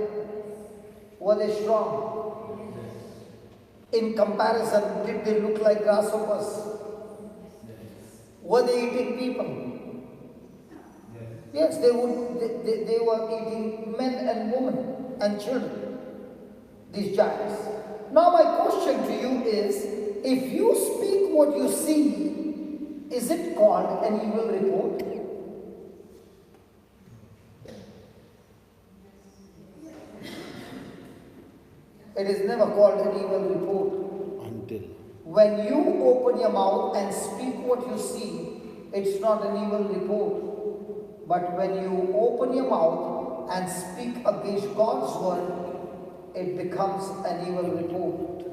Were they strong? In comparison, did they look like grasshoppers? Were they eating people? Yes, they were eating men and women and children, these giants. Now my question to you is, if you speak what you see, is it called an evil report? It is never called an evil report. Until. When you open your mouth and speak what you see, it's not an evil report. But when you open your mouth and speak against God's word, it becomes an evil report.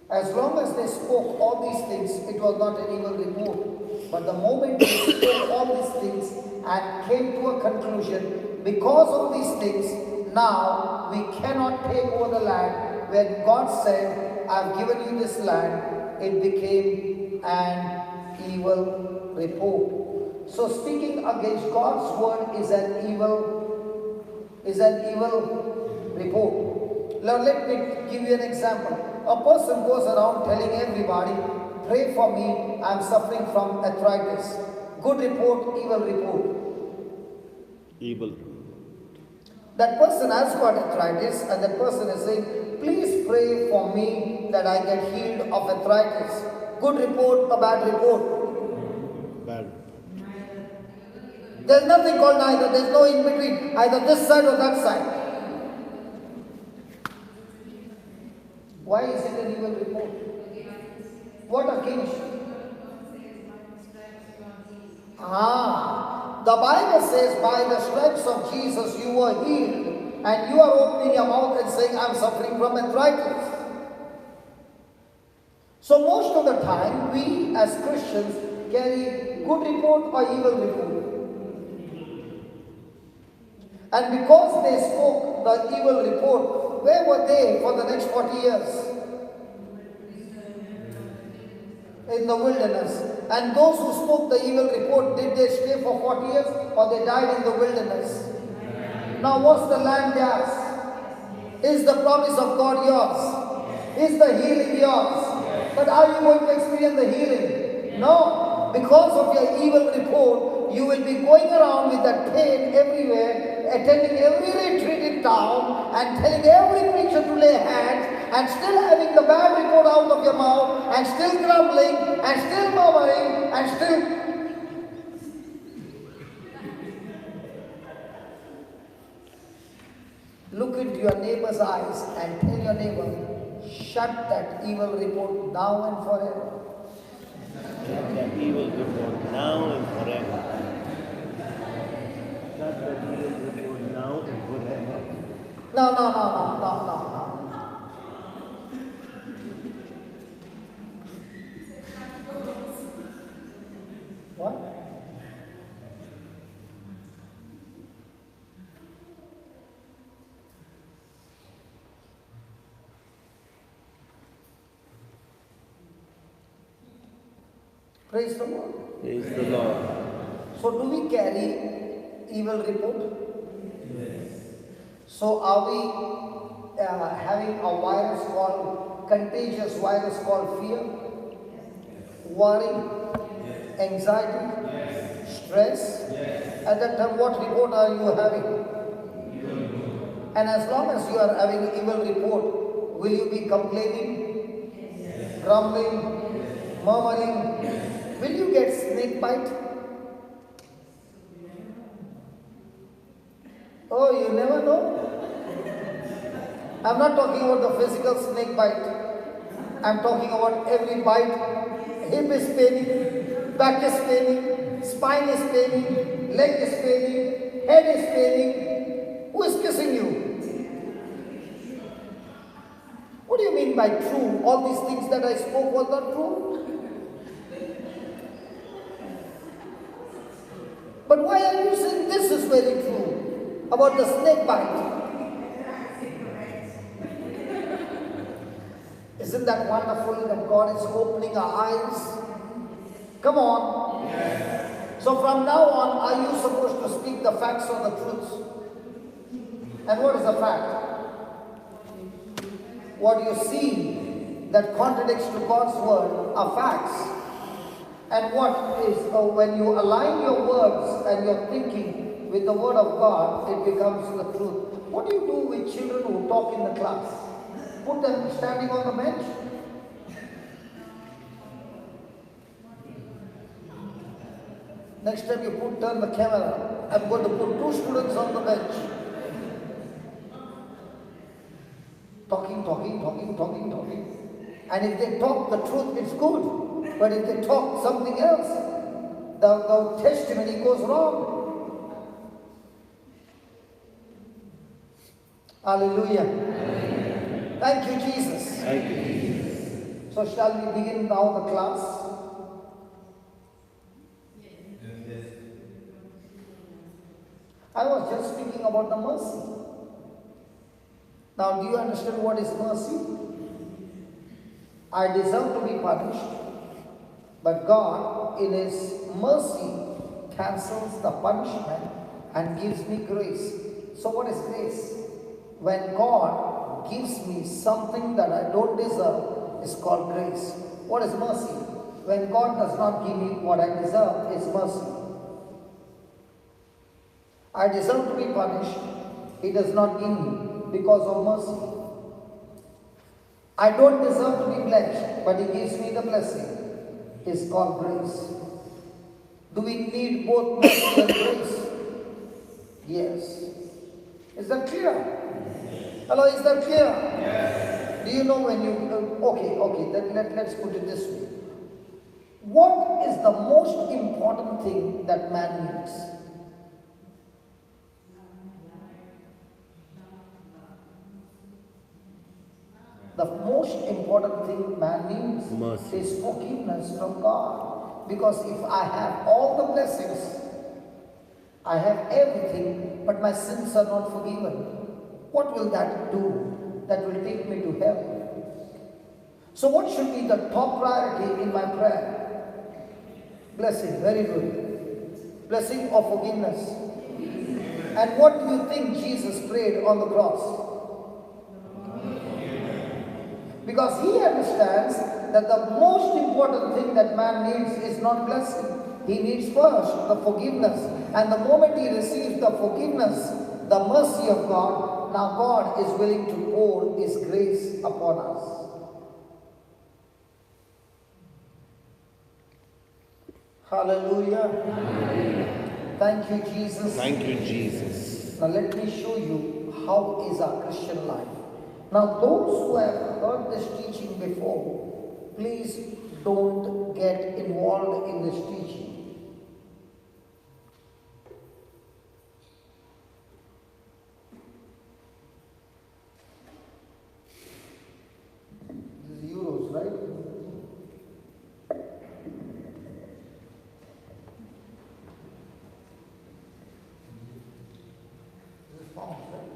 As long as they spoke all these things, it was not an evil report. But the moment they spoke all these things and came to a conclusion, because of these things, now we cannot take over the land. When God said, I've given you this land, it became an evil report. So speaking against God's word is an evil report. Now let me give you an example. A person goes around telling everybody, pray for me, I'm suffering from arthritis. Good report, evil report. Evil. That person has got arthritis and that person is saying, please pray for me that I get healed of arthritis. Good report or bad report? Bad. There's nothing called neither. There's no in between. Either this side or that side. Why is it an evil report? What against? The Bible says by the stripes of Jesus you were healed, and you are opening your mouth and saying, I'm suffering from arthritis. So most of the time we as Christians carry good report or evil report. And because they spoke the evil report, where were they for the next 40 years? In the wilderness. And those who spoke the evil report, did they stay for 40 years or they died in the wilderness? Now what's the land theirs? Is the promise of God yours? Is the healing yours? But are you going to experience the healing? No. Because of your evil report, you will be going around with that pain everywhere, attending every retreat in town and telling every preacher to lay hands and still having the bad report out of your mouth and still grumbling and still murmuring and still... Look into your neighbor's eyes and tell your neighbor, shut that evil report now and forever. Shut that evil report now and forever. Shut that evil report now and forever. No. What? Praise the Lord. Praise the Lord. So do we carry evil report? Yes. So are we having a virus called, contagious virus called fear, worry, anxiety, Stress? At that time, what report are you having? And as long as you are having evil report, will you be complaining, grumbling, murmuring? Will you get snake bite? Oh, you never know? I'm not talking about the physical snake bite. I'm talking about every bite. Hip is paining, back is paining, spine is paining, leg is paining, head is paining. Who is kissing you? What do you mean by true? All these things that I spoke was not true? But why are you saying this is very true about the snake bite? Isn't that wonderful that God is opening our eyes? Come on. So from now on, are you supposed to speak the facts or the truths? And what is the fact? What you see that contradicts to God's word are facts. And what is, when you align your words and your thinking with the word of God, it becomes the truth. What do you do with children who talk in the class? Put them standing on the bench? Next time you turn the camera, I'm going to put 2 students on the bench. Talking. And if they talk the truth, it's good. But if they talk something else, the testimony goes wrong. Hallelujah. Thank you, Jesus. Thank you, Jesus. So shall we begin now the class? I was just speaking about the mercy. Now, do you understand what is mercy? I deserve to be punished, but God, in His mercy, cancels the punishment and gives me grace. So what is grace? When God gives me something that I don't deserve, is called grace. What is mercy? When God does not give me what I deserve, is mercy. I deserve to be punished. He does not give me because of mercy. I don't deserve to be blessed, but He gives me the blessing. It's called grace. Do we need both mercy and grace? Yes. Is that clear? Hello, is that clear? Yes. Do you know when you... let's put it this way. What is the most important thing that man needs? The most important thing man needs Mercy. is forgiveness from God. Because if I have all the blessings, I have everything, but my sins are not forgiven, what will that do? That will take me to hell. So what should be the top priority in my prayer? Blessing, very good. Blessing of forgiveness. And what do you think Jesus prayed on the cross? Because He understands that the most important thing that man needs is not blessing. He needs first the forgiveness. And the moment he receives the forgiveness, the mercy of God, now God is willing to pour His grace upon us. Hallelujah. Hallelujah. Thank you, Jesus. Thank you, Jesus. Now let me show you how is our Christian life. Now those who have heard this teaching before, please don't get involved in this teaching. This is euros, right? This is pounds, right?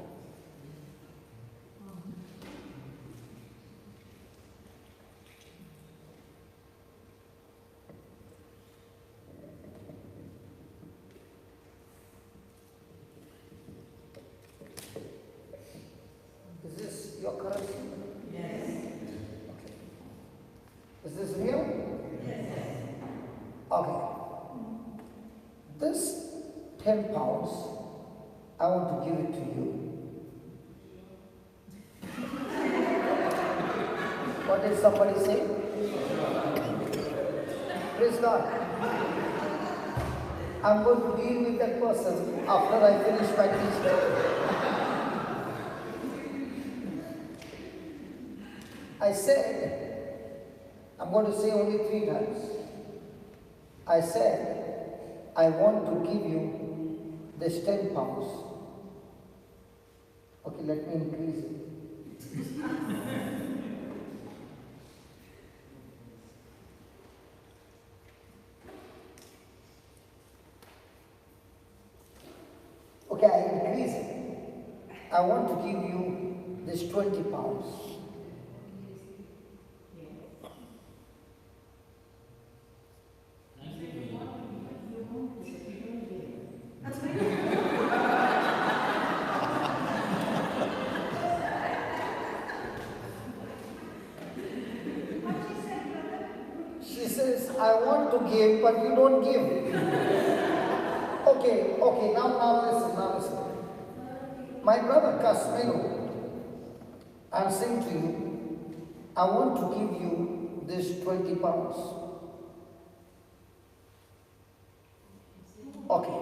Is this your currency? Yes. Okay. Is this real? Yes. Okay. This 10 pounds, I want to give it to you. What did somebody say? Praise God. I'm going to deal with that person after I finish my teaching. I said, I'm going to say only 3 times. I said, I want to give you this 10 pounds. Okay, let me increase it. Okay, I increase it. I want to give you this 20 pounds. She says, I want to give, but you don't give. Okay, now listen. My brother Casimiro, I'm saying to you, I want to give you this 20 pounds. Okay.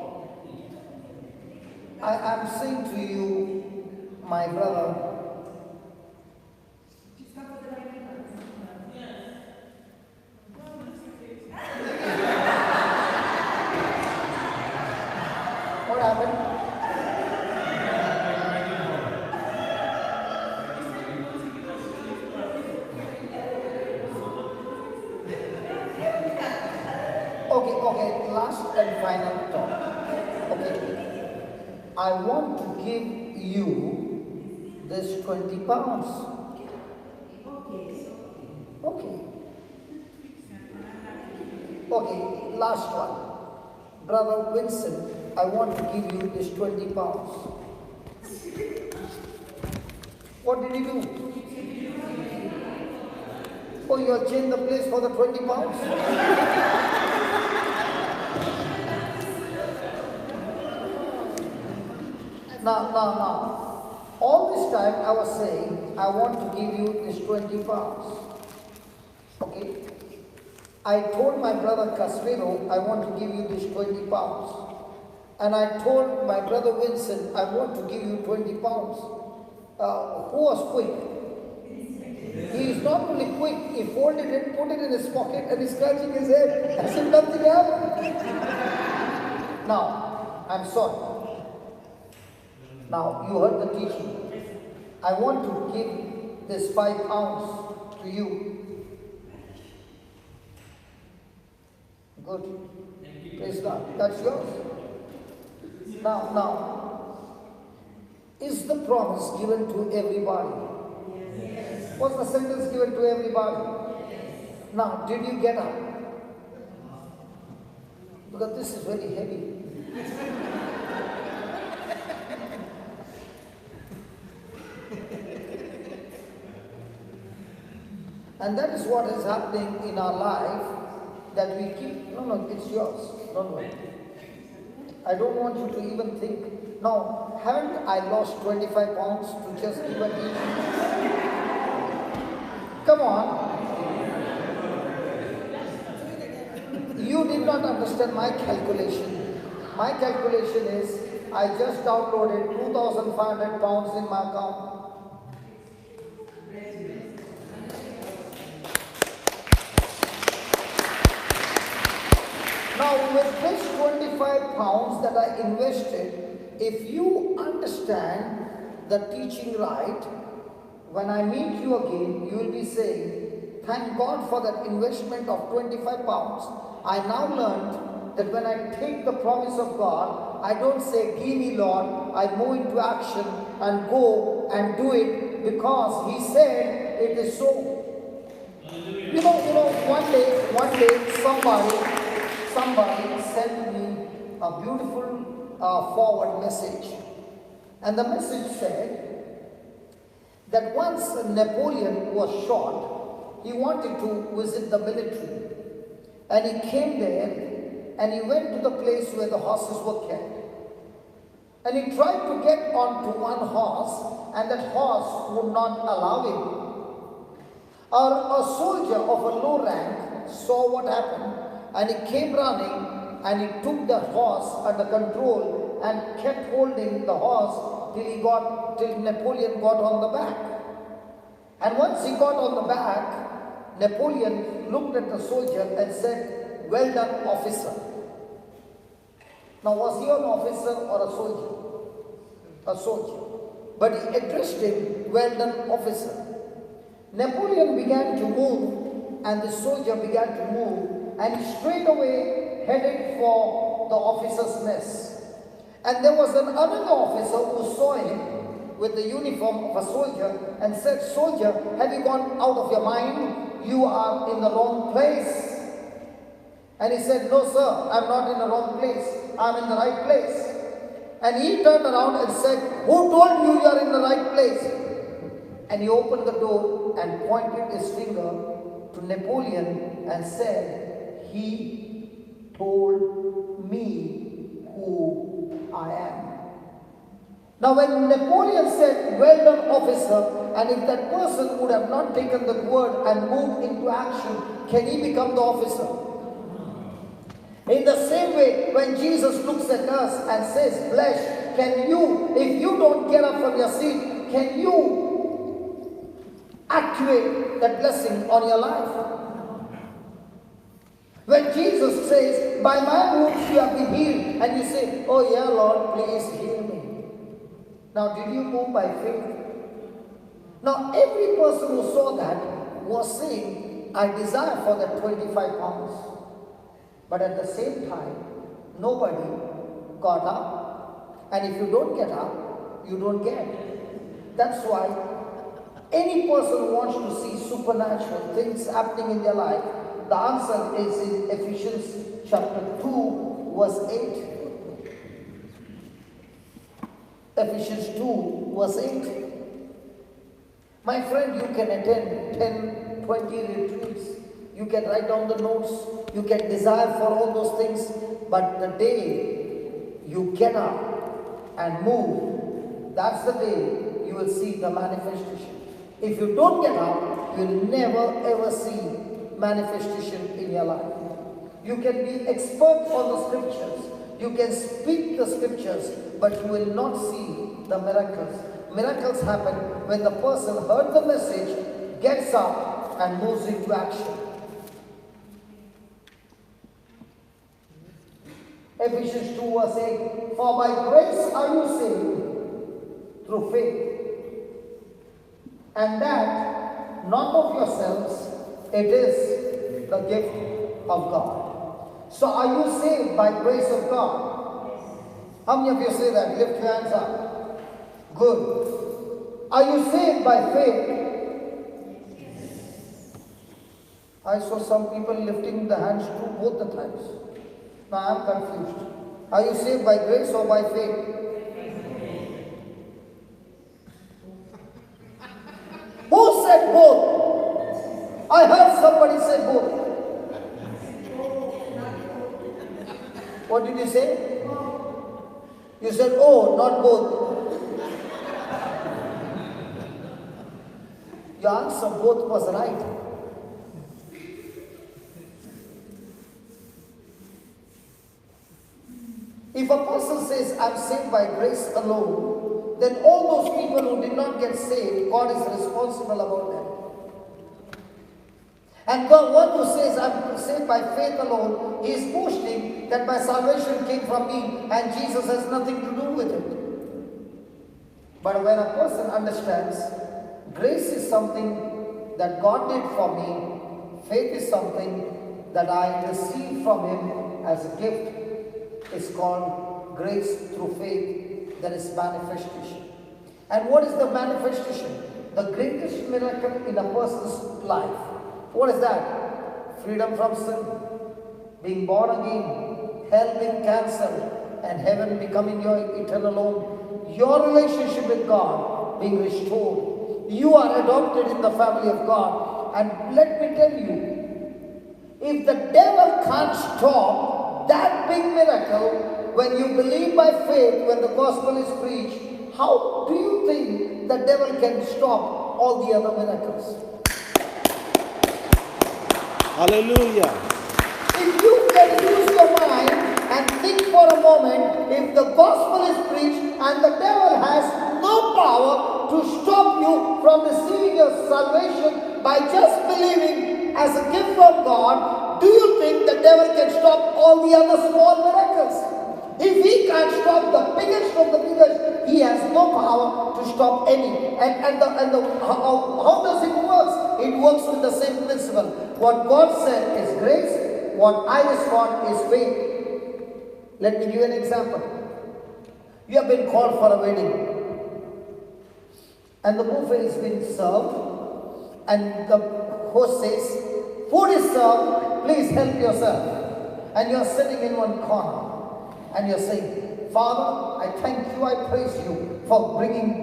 I'm saying to you, my brother, what happened? Okay, last and final talk. Okay, I want to give you this 20 pounds. Okay, last one. Brother Vincent, I want to give you this 20 pounds. What did you do? Oh, you have changed the place for the 20 pounds? Now. All this time I was saying, I want to give you this 20 pounds. Okay? I told my brother Casimiro, I want to give you this 20 pounds. And I told my brother Vincent, I want to give you 20 pounds. Who was quick? He is not only quick, he folded it, put it in his pocket, and he's scratching his head as if nothing happened. Now, I'm sorry. Now, you heard the teaching. I want to give this 5 pounds to you. Good. Praise God. That's yours. Now, is the promise given to everybody? Yes. Was the sentence given to everybody? Yes. Now, did you get up? Because this is very heavy. And that is what is happening in our life, that we keep, no, it's yours, don't worry. I don't want you to even think, no, haven't I lost 25 pounds to just give a teaching? Come on. You did not understand my calculation. My calculation is, I just downloaded 2,500 pounds in my account. Now with this 25 pounds that I invested, if you understand the teaching right, when I meet you again, you will be saying, thank God for that investment of 25 pounds. I now learned that when I take the promise of God, I don't say, give me Lord, I move into action and go and do it because He said it is so. You know, one day somebody sent me a beautiful forward message. And the message said that once Napoleon was shot, he wanted to visit the military. And he came there and he went to the place where the horses were kept. And he tried to get onto one horse, and that horse would not allow him. A soldier of a low rank saw what happened, and he came running, and he took the horse under control and kept holding the horse till Napoleon got on the back. And once he got on the back, Napoleon looked at the soldier and said, "Well done, officer." Now, was he an officer or a soldier? A soldier. But he addressed him, "Well done, officer." Napoleon began to move, and the soldier began to move, and he straight away headed for the officer's mess. And there was another officer who saw him with the uniform of a soldier and said, "Soldier, have you gone out of your mind? You are in the wrong place." And he said, "No, sir, I'm not in the wrong place. I'm in the right place." And he turned around and said, "Who told you you are in the right place?" And he opened the door and pointed his finger to Napoleon and said, "He told me who I am." Now when Napoleon said, "Well done, officer," and if that person would have not taken the word and moved into action, can he become the officer? In the same way, when Jesus looks at us and says, "Flesh, can you, if you don't get up from your seat, can you activate that blessing on your life?" When Jesus says, "By my wounds you have been healed," and you say, "Oh yeah, Lord, please heal me." Now, did you move by faith? Now, every person who saw that was saying, "I desire for that 25 pounds. But at the same time, nobody got up. And if you don't get up, you don't get. That's why any person who wants to see supernatural things happening in their life, the answer is in Ephesians chapter 2, verse 8. Ephesians 2, verse 8. My friend, you can attend 10, 20 retreats. You can write down the notes. You can desire for all those things. But the day you get up and move, that's the day you will see the manifestation. If you don't get up, you'll never ever see manifestation in your life. You can be expert on the scriptures. You can speak the scriptures, but you will not see the miracles. Miracles happen when the person heard the message, gets up and moves into action. Ephesians 2 verse 8, "For by grace are you saved through faith, and that not of yourselves, it is the gift of God." So are you saved by grace of God? How many of you say that? Lift your hands up. Good. Are you saved by faith? I saw some people lifting the hands too both the times. Now I am confused. Are you saved by grace or by faith? Who said both? I heard somebody say both. What did you say? You said, "Oh, not both." Your answer, both, was right. If a person says, "I'm saved by grace alone," then all those people who did not get saved, God is responsible about them. And the one who says, "I'm saved by faith alone," he is boasting that my salvation came from me and Jesus has nothing to do with it. But when a person understands grace is something that God did for me, faith is something that I received from Him as a gift, it's called grace through faith. There is manifestation. And what is the manifestation? The greatest miracle in a person's life. What is that? Freedom from sin, being born again, hell being cancelled, and heaven becoming your eternal home. Your relationship with God being restored. You are adopted in the family of God. And let me tell you, if the devil can't stop that big miracle, when you believe by faith, when the gospel is preached, how do you think the devil can stop all the other miracles? Hallelujah. If you can use your mind and think for a moment, if the gospel is preached and the devil has no power to stop you from receiving your salvation by just believing as a gift from God, do you think the devil can stop all the other small miracles? If he can't stop the biggest of the biggest, he has no power to stop any. How does it work? It works with the same principle. What God said is grace. What I respond is faith. Let me give you an example. You have been called for a wedding, and the buffet is being served, and the host says, "Food is served, please help yourself." And you are sitting in one corner, and you are saying, "Father, I thank you, I praise you for bringing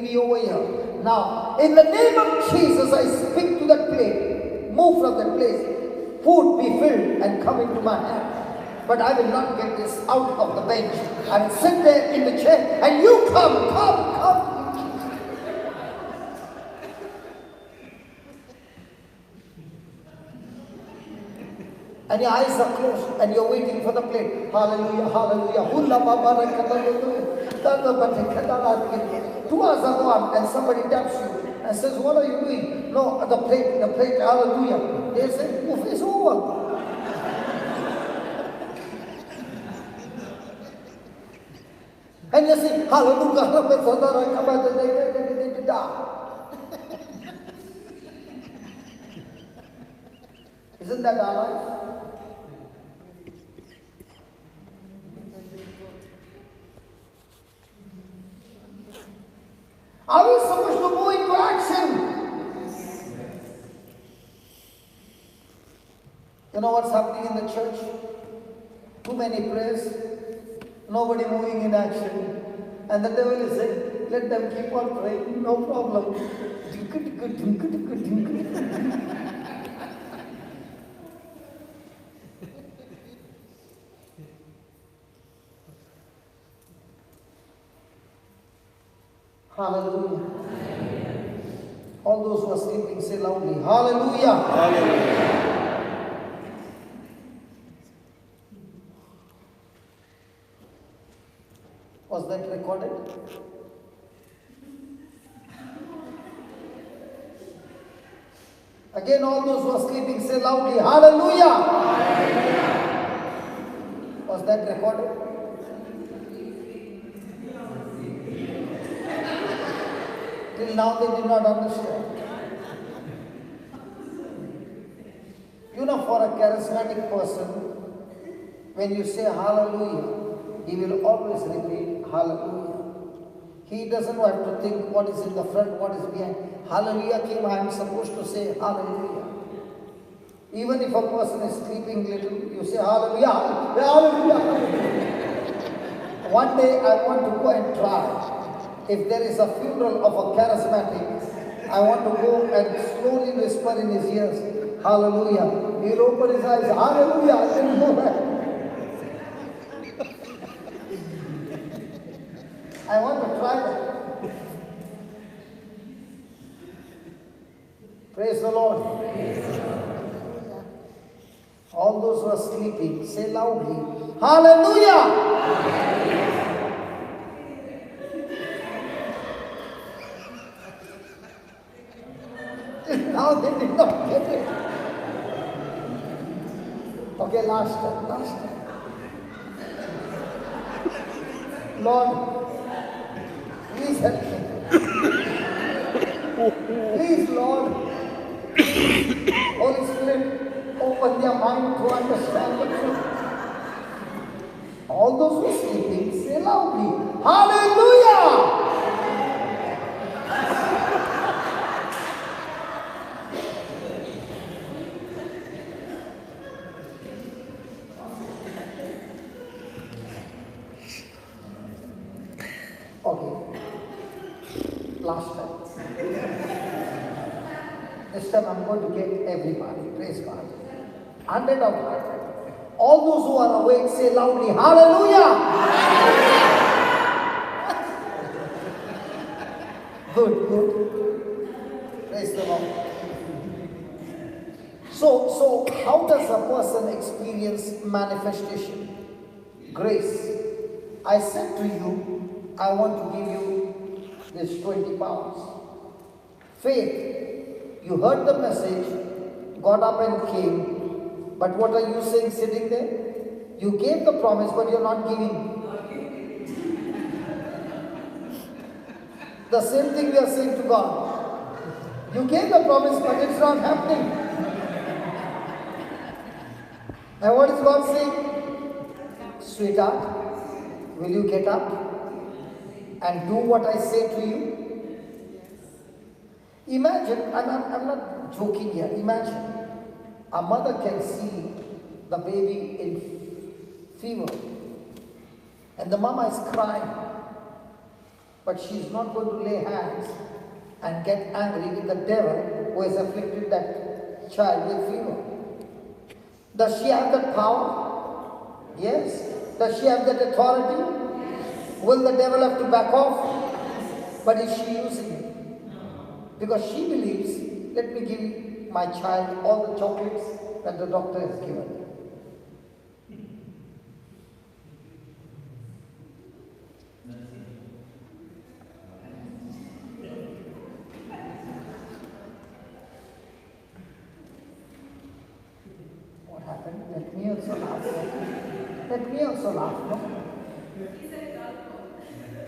me over here. Now, in the name of Jesus, I speak to that plate. Move from that place. Food be filled and come into my hand. But I will not get this out of the bench. I will sit there in the chair, and you come. And your eyes are closed, and you're waiting for the plate. Hallelujah, hallelujah. 2 hours are gone, and somebody taps you and says, "What are you doing?" "No, the plate, hallelujah." They say, "Buffet is over." And you say, "Hallelujah." Isn't that our life? Are we supposed to go into action? You know what's happening in the church? Too many prayers, nobody moving in action. And the devil is saying, "Let them keep on praying, no problem." Hallelujah. All those who are sleeping, say loudly, "Hallelujah." Hallelujah. Was that recorded? Again, all those who are sleeping, say loudly, "Hallelujah." Was that recorded? Till now they did not understand. You know, for a charismatic person, when you say hallelujah, he will always repeat hallelujah. He doesn't have to think what is in the front, what is behind. Hallelujah came, I am supposed to say hallelujah. Even if a person is sleeping little, you say hallelujah, hallelujah. One day I want to go and try. If there is a funeral of a charismatic, I want to go and slowly whisper in his ears, hallelujah. He'll open his eyes, hallelujah, I can go back. I want to try that. Praise the Lord. All those who are sleeping, say loudly, hallelujah. Now they did not get it. Okay, last time. Lord, please help me. Please, Lord. Holy Spirit, open their mind to understand the truth. All those who are sleeping, say loudly, hallelujah. Okay. Last time. This time I'm going to get everybody. Praise God. 100 of 100. All those who are awake, say loudly, hallelujah! Good, good. Praise the Lord. So how does a person experience manifestation? Grace. I said to you, I want to give you this 20 pounds. Faith. You heard the message, got up and came, but what are you saying sitting there? You gave the promise, but you're not giving. The same thing we are saying to God. You gave the promise, but it's not happening. And what is God saying? Sweetheart, will you get up and do what I say to you? Imagine, I'm not joking here, imagine a mother can see the baby in fever and the mama is crying, but she's not going to lay hands and get angry with the devil who has afflicted that child with fever. Does she have that power? Yes. Does she have that authority? Yes. Will the devil have to back off? Yes. But is she using it? Because she believes, let me give my child all the chocolates that the doctor has given. What happened? Let me also laugh. Let me also laugh, no?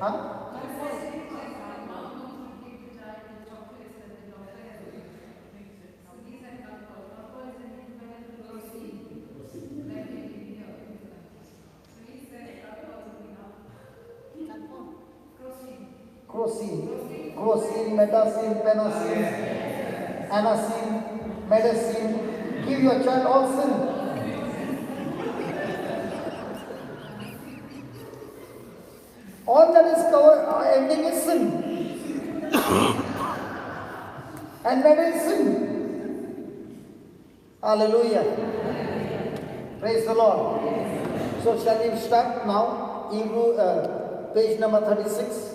Huh? Crocin, metacin, penacin, anacin, medicine. Give your child all sin. All that is covered, ending is sin. And medicine. Hallelujah. Praise the Lord. So shall we start now? Hebrew, page number 36.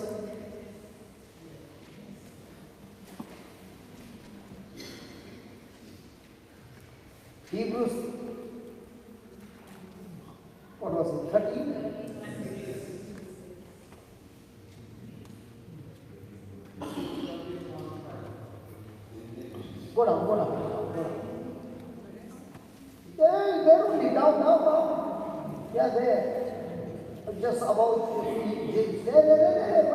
Hebrews, what was it, 13? Go down. Yeah, there only, down. Yeah, there. Just about James. There.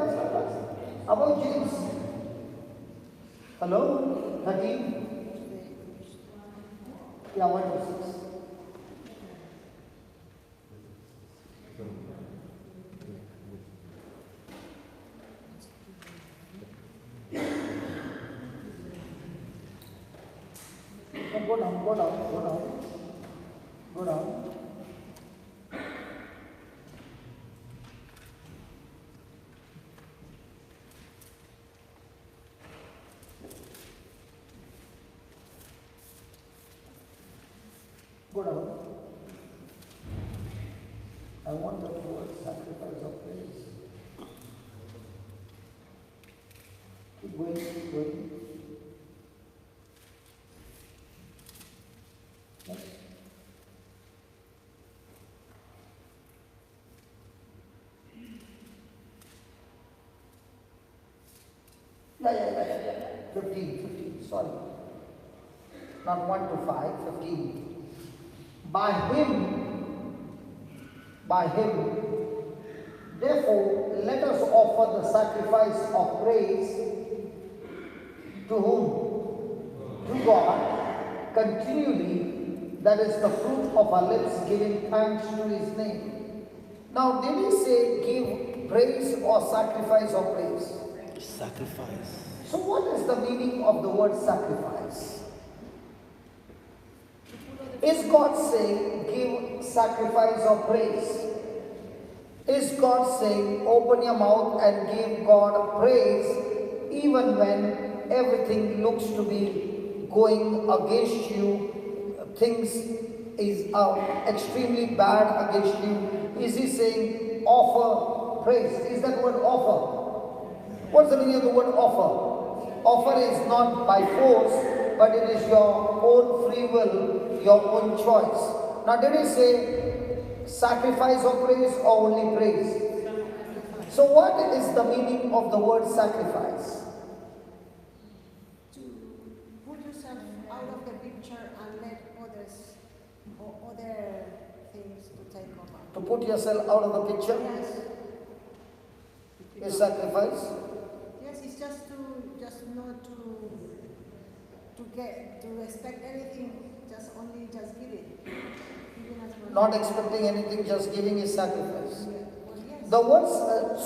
About James. Hello? 13? Yeah, 1 to 6. Go down. Go down. I want the word sacrifice of praise. Keep going. Next. Yeah. 15, sorry. Not 1 to 5, 15. By him, therefore, let us offer the sacrifice of praise to whom? To God, continually, that is the fruit of our lips, giving thanks to his name. Now, did he say give praise or sacrifice of praise? Sacrifice. So what is the meaning of the word sacrifice? Is God saying give sacrifice of praise? Is God saying open your mouth and give God praise even when everything looks to be going against you, things is extremely bad against you? Is he saying offer praise? Is that word offer? What's the meaning of the word offer? Offer is not by force, but it is your own free will, your own choice. Now did he say sacrifice of praise or only praise? So what is the meaning of the word sacrifice? To put yourself out of the picture and let others or other things to take over. To put yourself out of the picture Yes. is sacrifice. Yes, it's just not to expect anything, just give it. Even as much. Not expecting anything, just giving is sacrifice. Yeah. Well, yes. The words,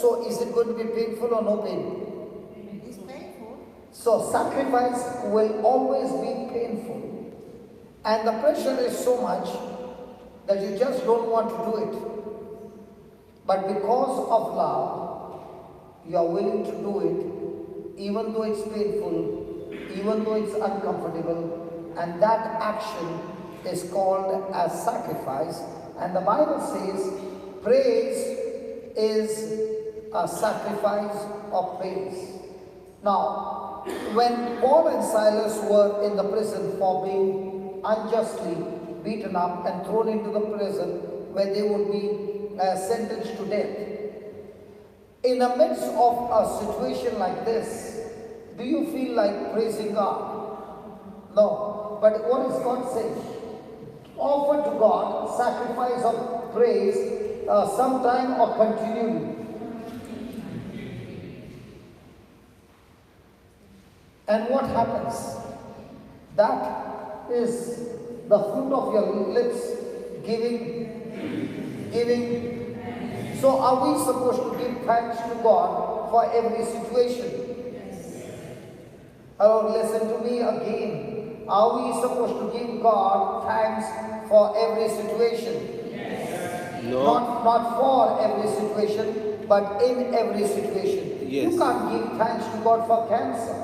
so is it going to be painful or no pain? It's painful. So sacrifice will always be painful. And the pressure is so much that you just don't want to do it. But because of love, you are willing to do it, even though it's painful, even though it's uncomfortable. And that action is called as sacrifice. And the Bible says praise is a sacrifice of praise. Now, when Paul and Silas were in the prison for being unjustly beaten up and thrown into the prison where they would be sentenced to death, in the midst of a situation like this, do you feel like praising God? No. But what is God saying? Offer to God sacrifice of praise sometime or continually. And what happens? That is the fruit of your lips, giving. So are we supposed to give thanks to God for every situation? Hello, listen to me again. Are we supposed to give God thanks for every situation? Yes. No. Not for every situation, but in every situation. Yes. You can't give thanks to God for cancer.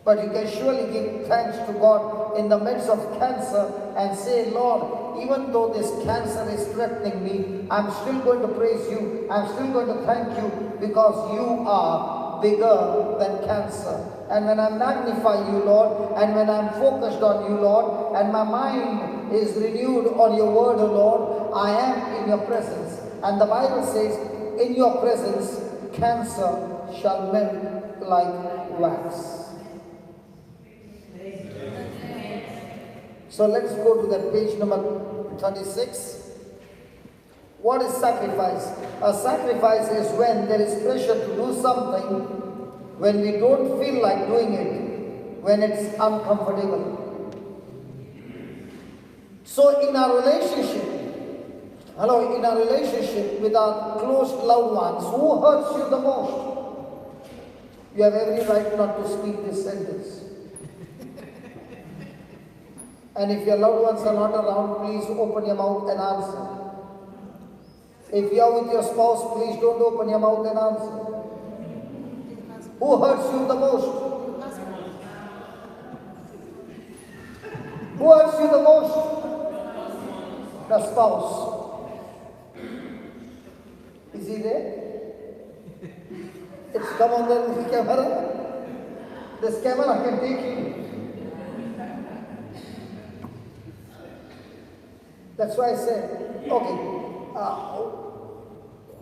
But you can surely give thanks to God in the midst of cancer and say, Lord, even though this cancer is threatening me, I'm still going to praise you. I'm still going to thank you because you are bigger than cancer. And when I magnify you, Lord, and when I'm focused on you, Lord, and my mind is renewed on your word, O Lord, I am in your presence. And the Bible says, in your presence, cancer shall melt like wax. So let's go to that page number 36. What is sacrifice? A sacrifice is when there is pressure to do something when we don't feel like doing it, when it's uncomfortable. So in our relationship with our close loved ones, who hurts you the most? You have every right not to speak this sentence. And if your loved ones are not around, please open your mouth and answer. If you are with your spouse, please don't open your mouth and answer. Who hurts you the most? Who hurts you the most? The spouse. Is he there? It's come on the camera. This camera can take you. That's why I said, okay,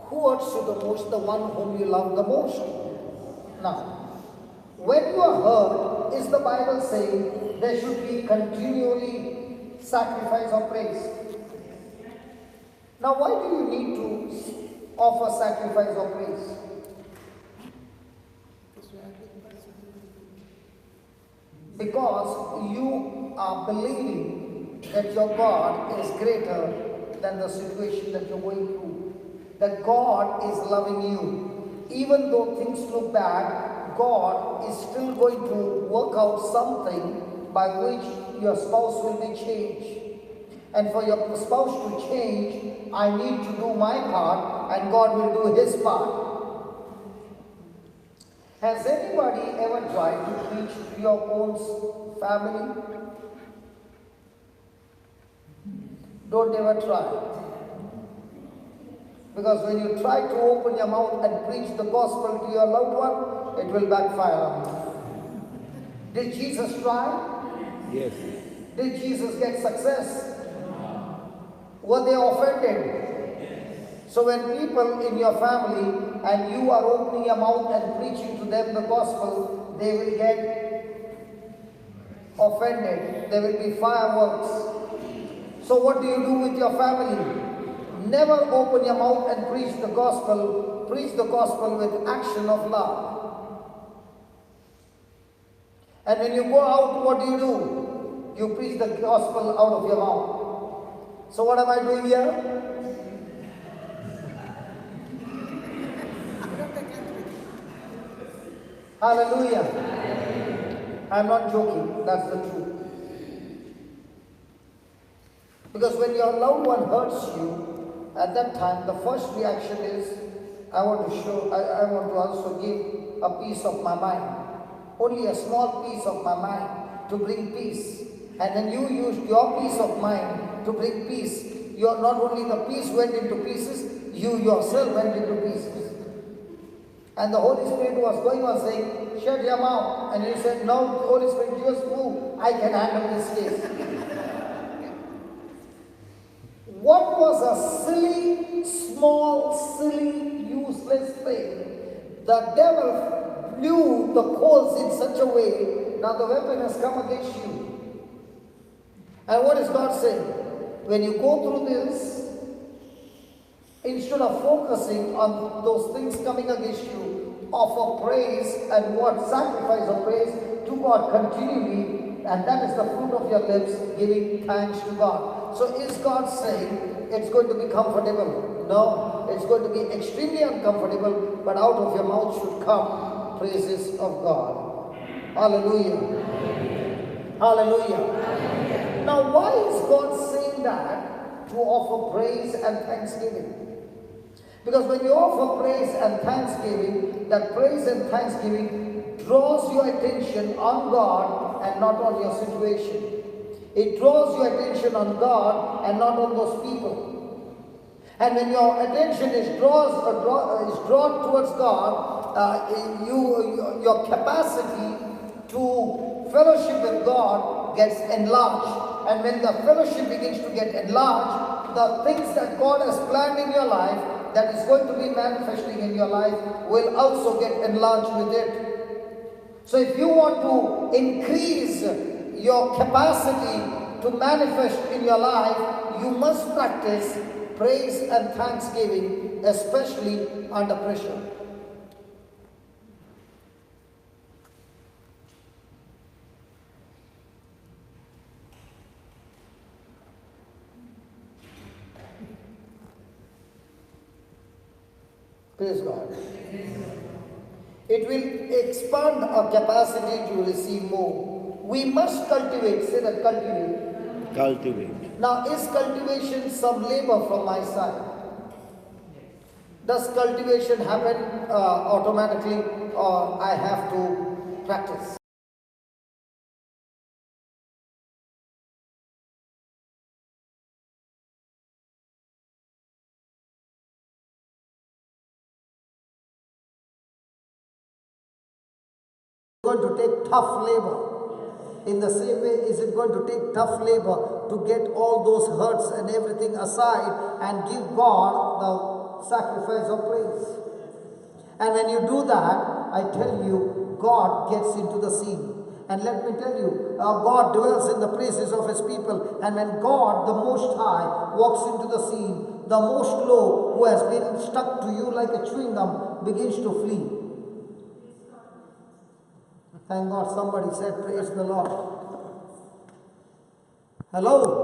who hurts you the most? The one whom you love the most. Now, when you are hurt, is the Bible saying there should be continually sacrifice of praise? Now, why do you need to offer sacrifice of praise? Because you are believing that your God is greater than the situation that you're going through. That God is loving you. Even though things look bad, God is still going to work out something by which your spouse will be changed. And for your spouse to change, I need to do my part and God will do his part. Has anybody ever tried to preach to your own family? Don't ever try. Because when you try to open your mouth and preach the gospel to your loved one, it will backfire on you. Did Jesus try? Yes. Did Jesus get success? Were they offended? So when people in your family and you are opening your mouth and preaching to them the gospel, they will get offended. There will be fireworks. So what do you do with your family? Never open your mouth and preach the gospel. Preach the gospel with action of love. And when you go out, what do? You preach the gospel out of your mouth. So what am I doing here? Hallelujah. I'm not joking. That's the truth. Because when your loved one hurts you, at that time, the first reaction is, I want to also give a piece of my mind. Only a small piece of my mind to bring peace. And then you used your piece of mind to bring peace. Not only the piece went into pieces, you yourself went into pieces. And the Holy Spirit was going on saying, shut your mouth. And you said, no, Holy Spirit, just move. I can handle this case. What was a silly, small, silly, useless thing? The devil blew the coals in such a way, now the weapon has come against you. And what is God saying? When you go through this, instead of focusing on those things coming against you, offer praise and what? Sacrifice of praise to God continually, and that is the fruit of your lips, giving thanks to God. So is God saying it's going to be comfortable? No, it's going to be extremely uncomfortable, but out of your mouth should come praises of God. Hallelujah. Hallelujah. Now why is God saying that? To offer praise and thanksgiving. Because when you offer praise and thanksgiving, that praise and thanksgiving draws your attention on God and not on your situation. It draws your attention on God and not on those people. And when your attention is drawn towards God, your capacity to fellowship with God gets enlarged. And when the fellowship begins to get enlarged, the things that God has planned in your life, that is going to be manifesting in your life, will also get enlarged with it. So if you want to increase your capacity to manifest in your life, you must practice praise and thanksgiving, especially under pressure. Praise God. It will expand our capacity to receive more. We must cultivate. Say that, cultivate. Cultivate. Now, is cultivation some labor from my side? Does cultivation happen automatically, or I have to practice? Going to take tough labor. In the same way, is it going to take tough labor to get all those hurts and everything aside and give God the sacrifice of praise? And when you do that, I tell you, God gets into the scene. And let me tell you, God dwells in the praises of His people. And when God, the Most High, walks into the scene, the Most Low, who has been stuck to you like a chewing gum, begins to flee. Thank God somebody said, praise the Lord. Hello?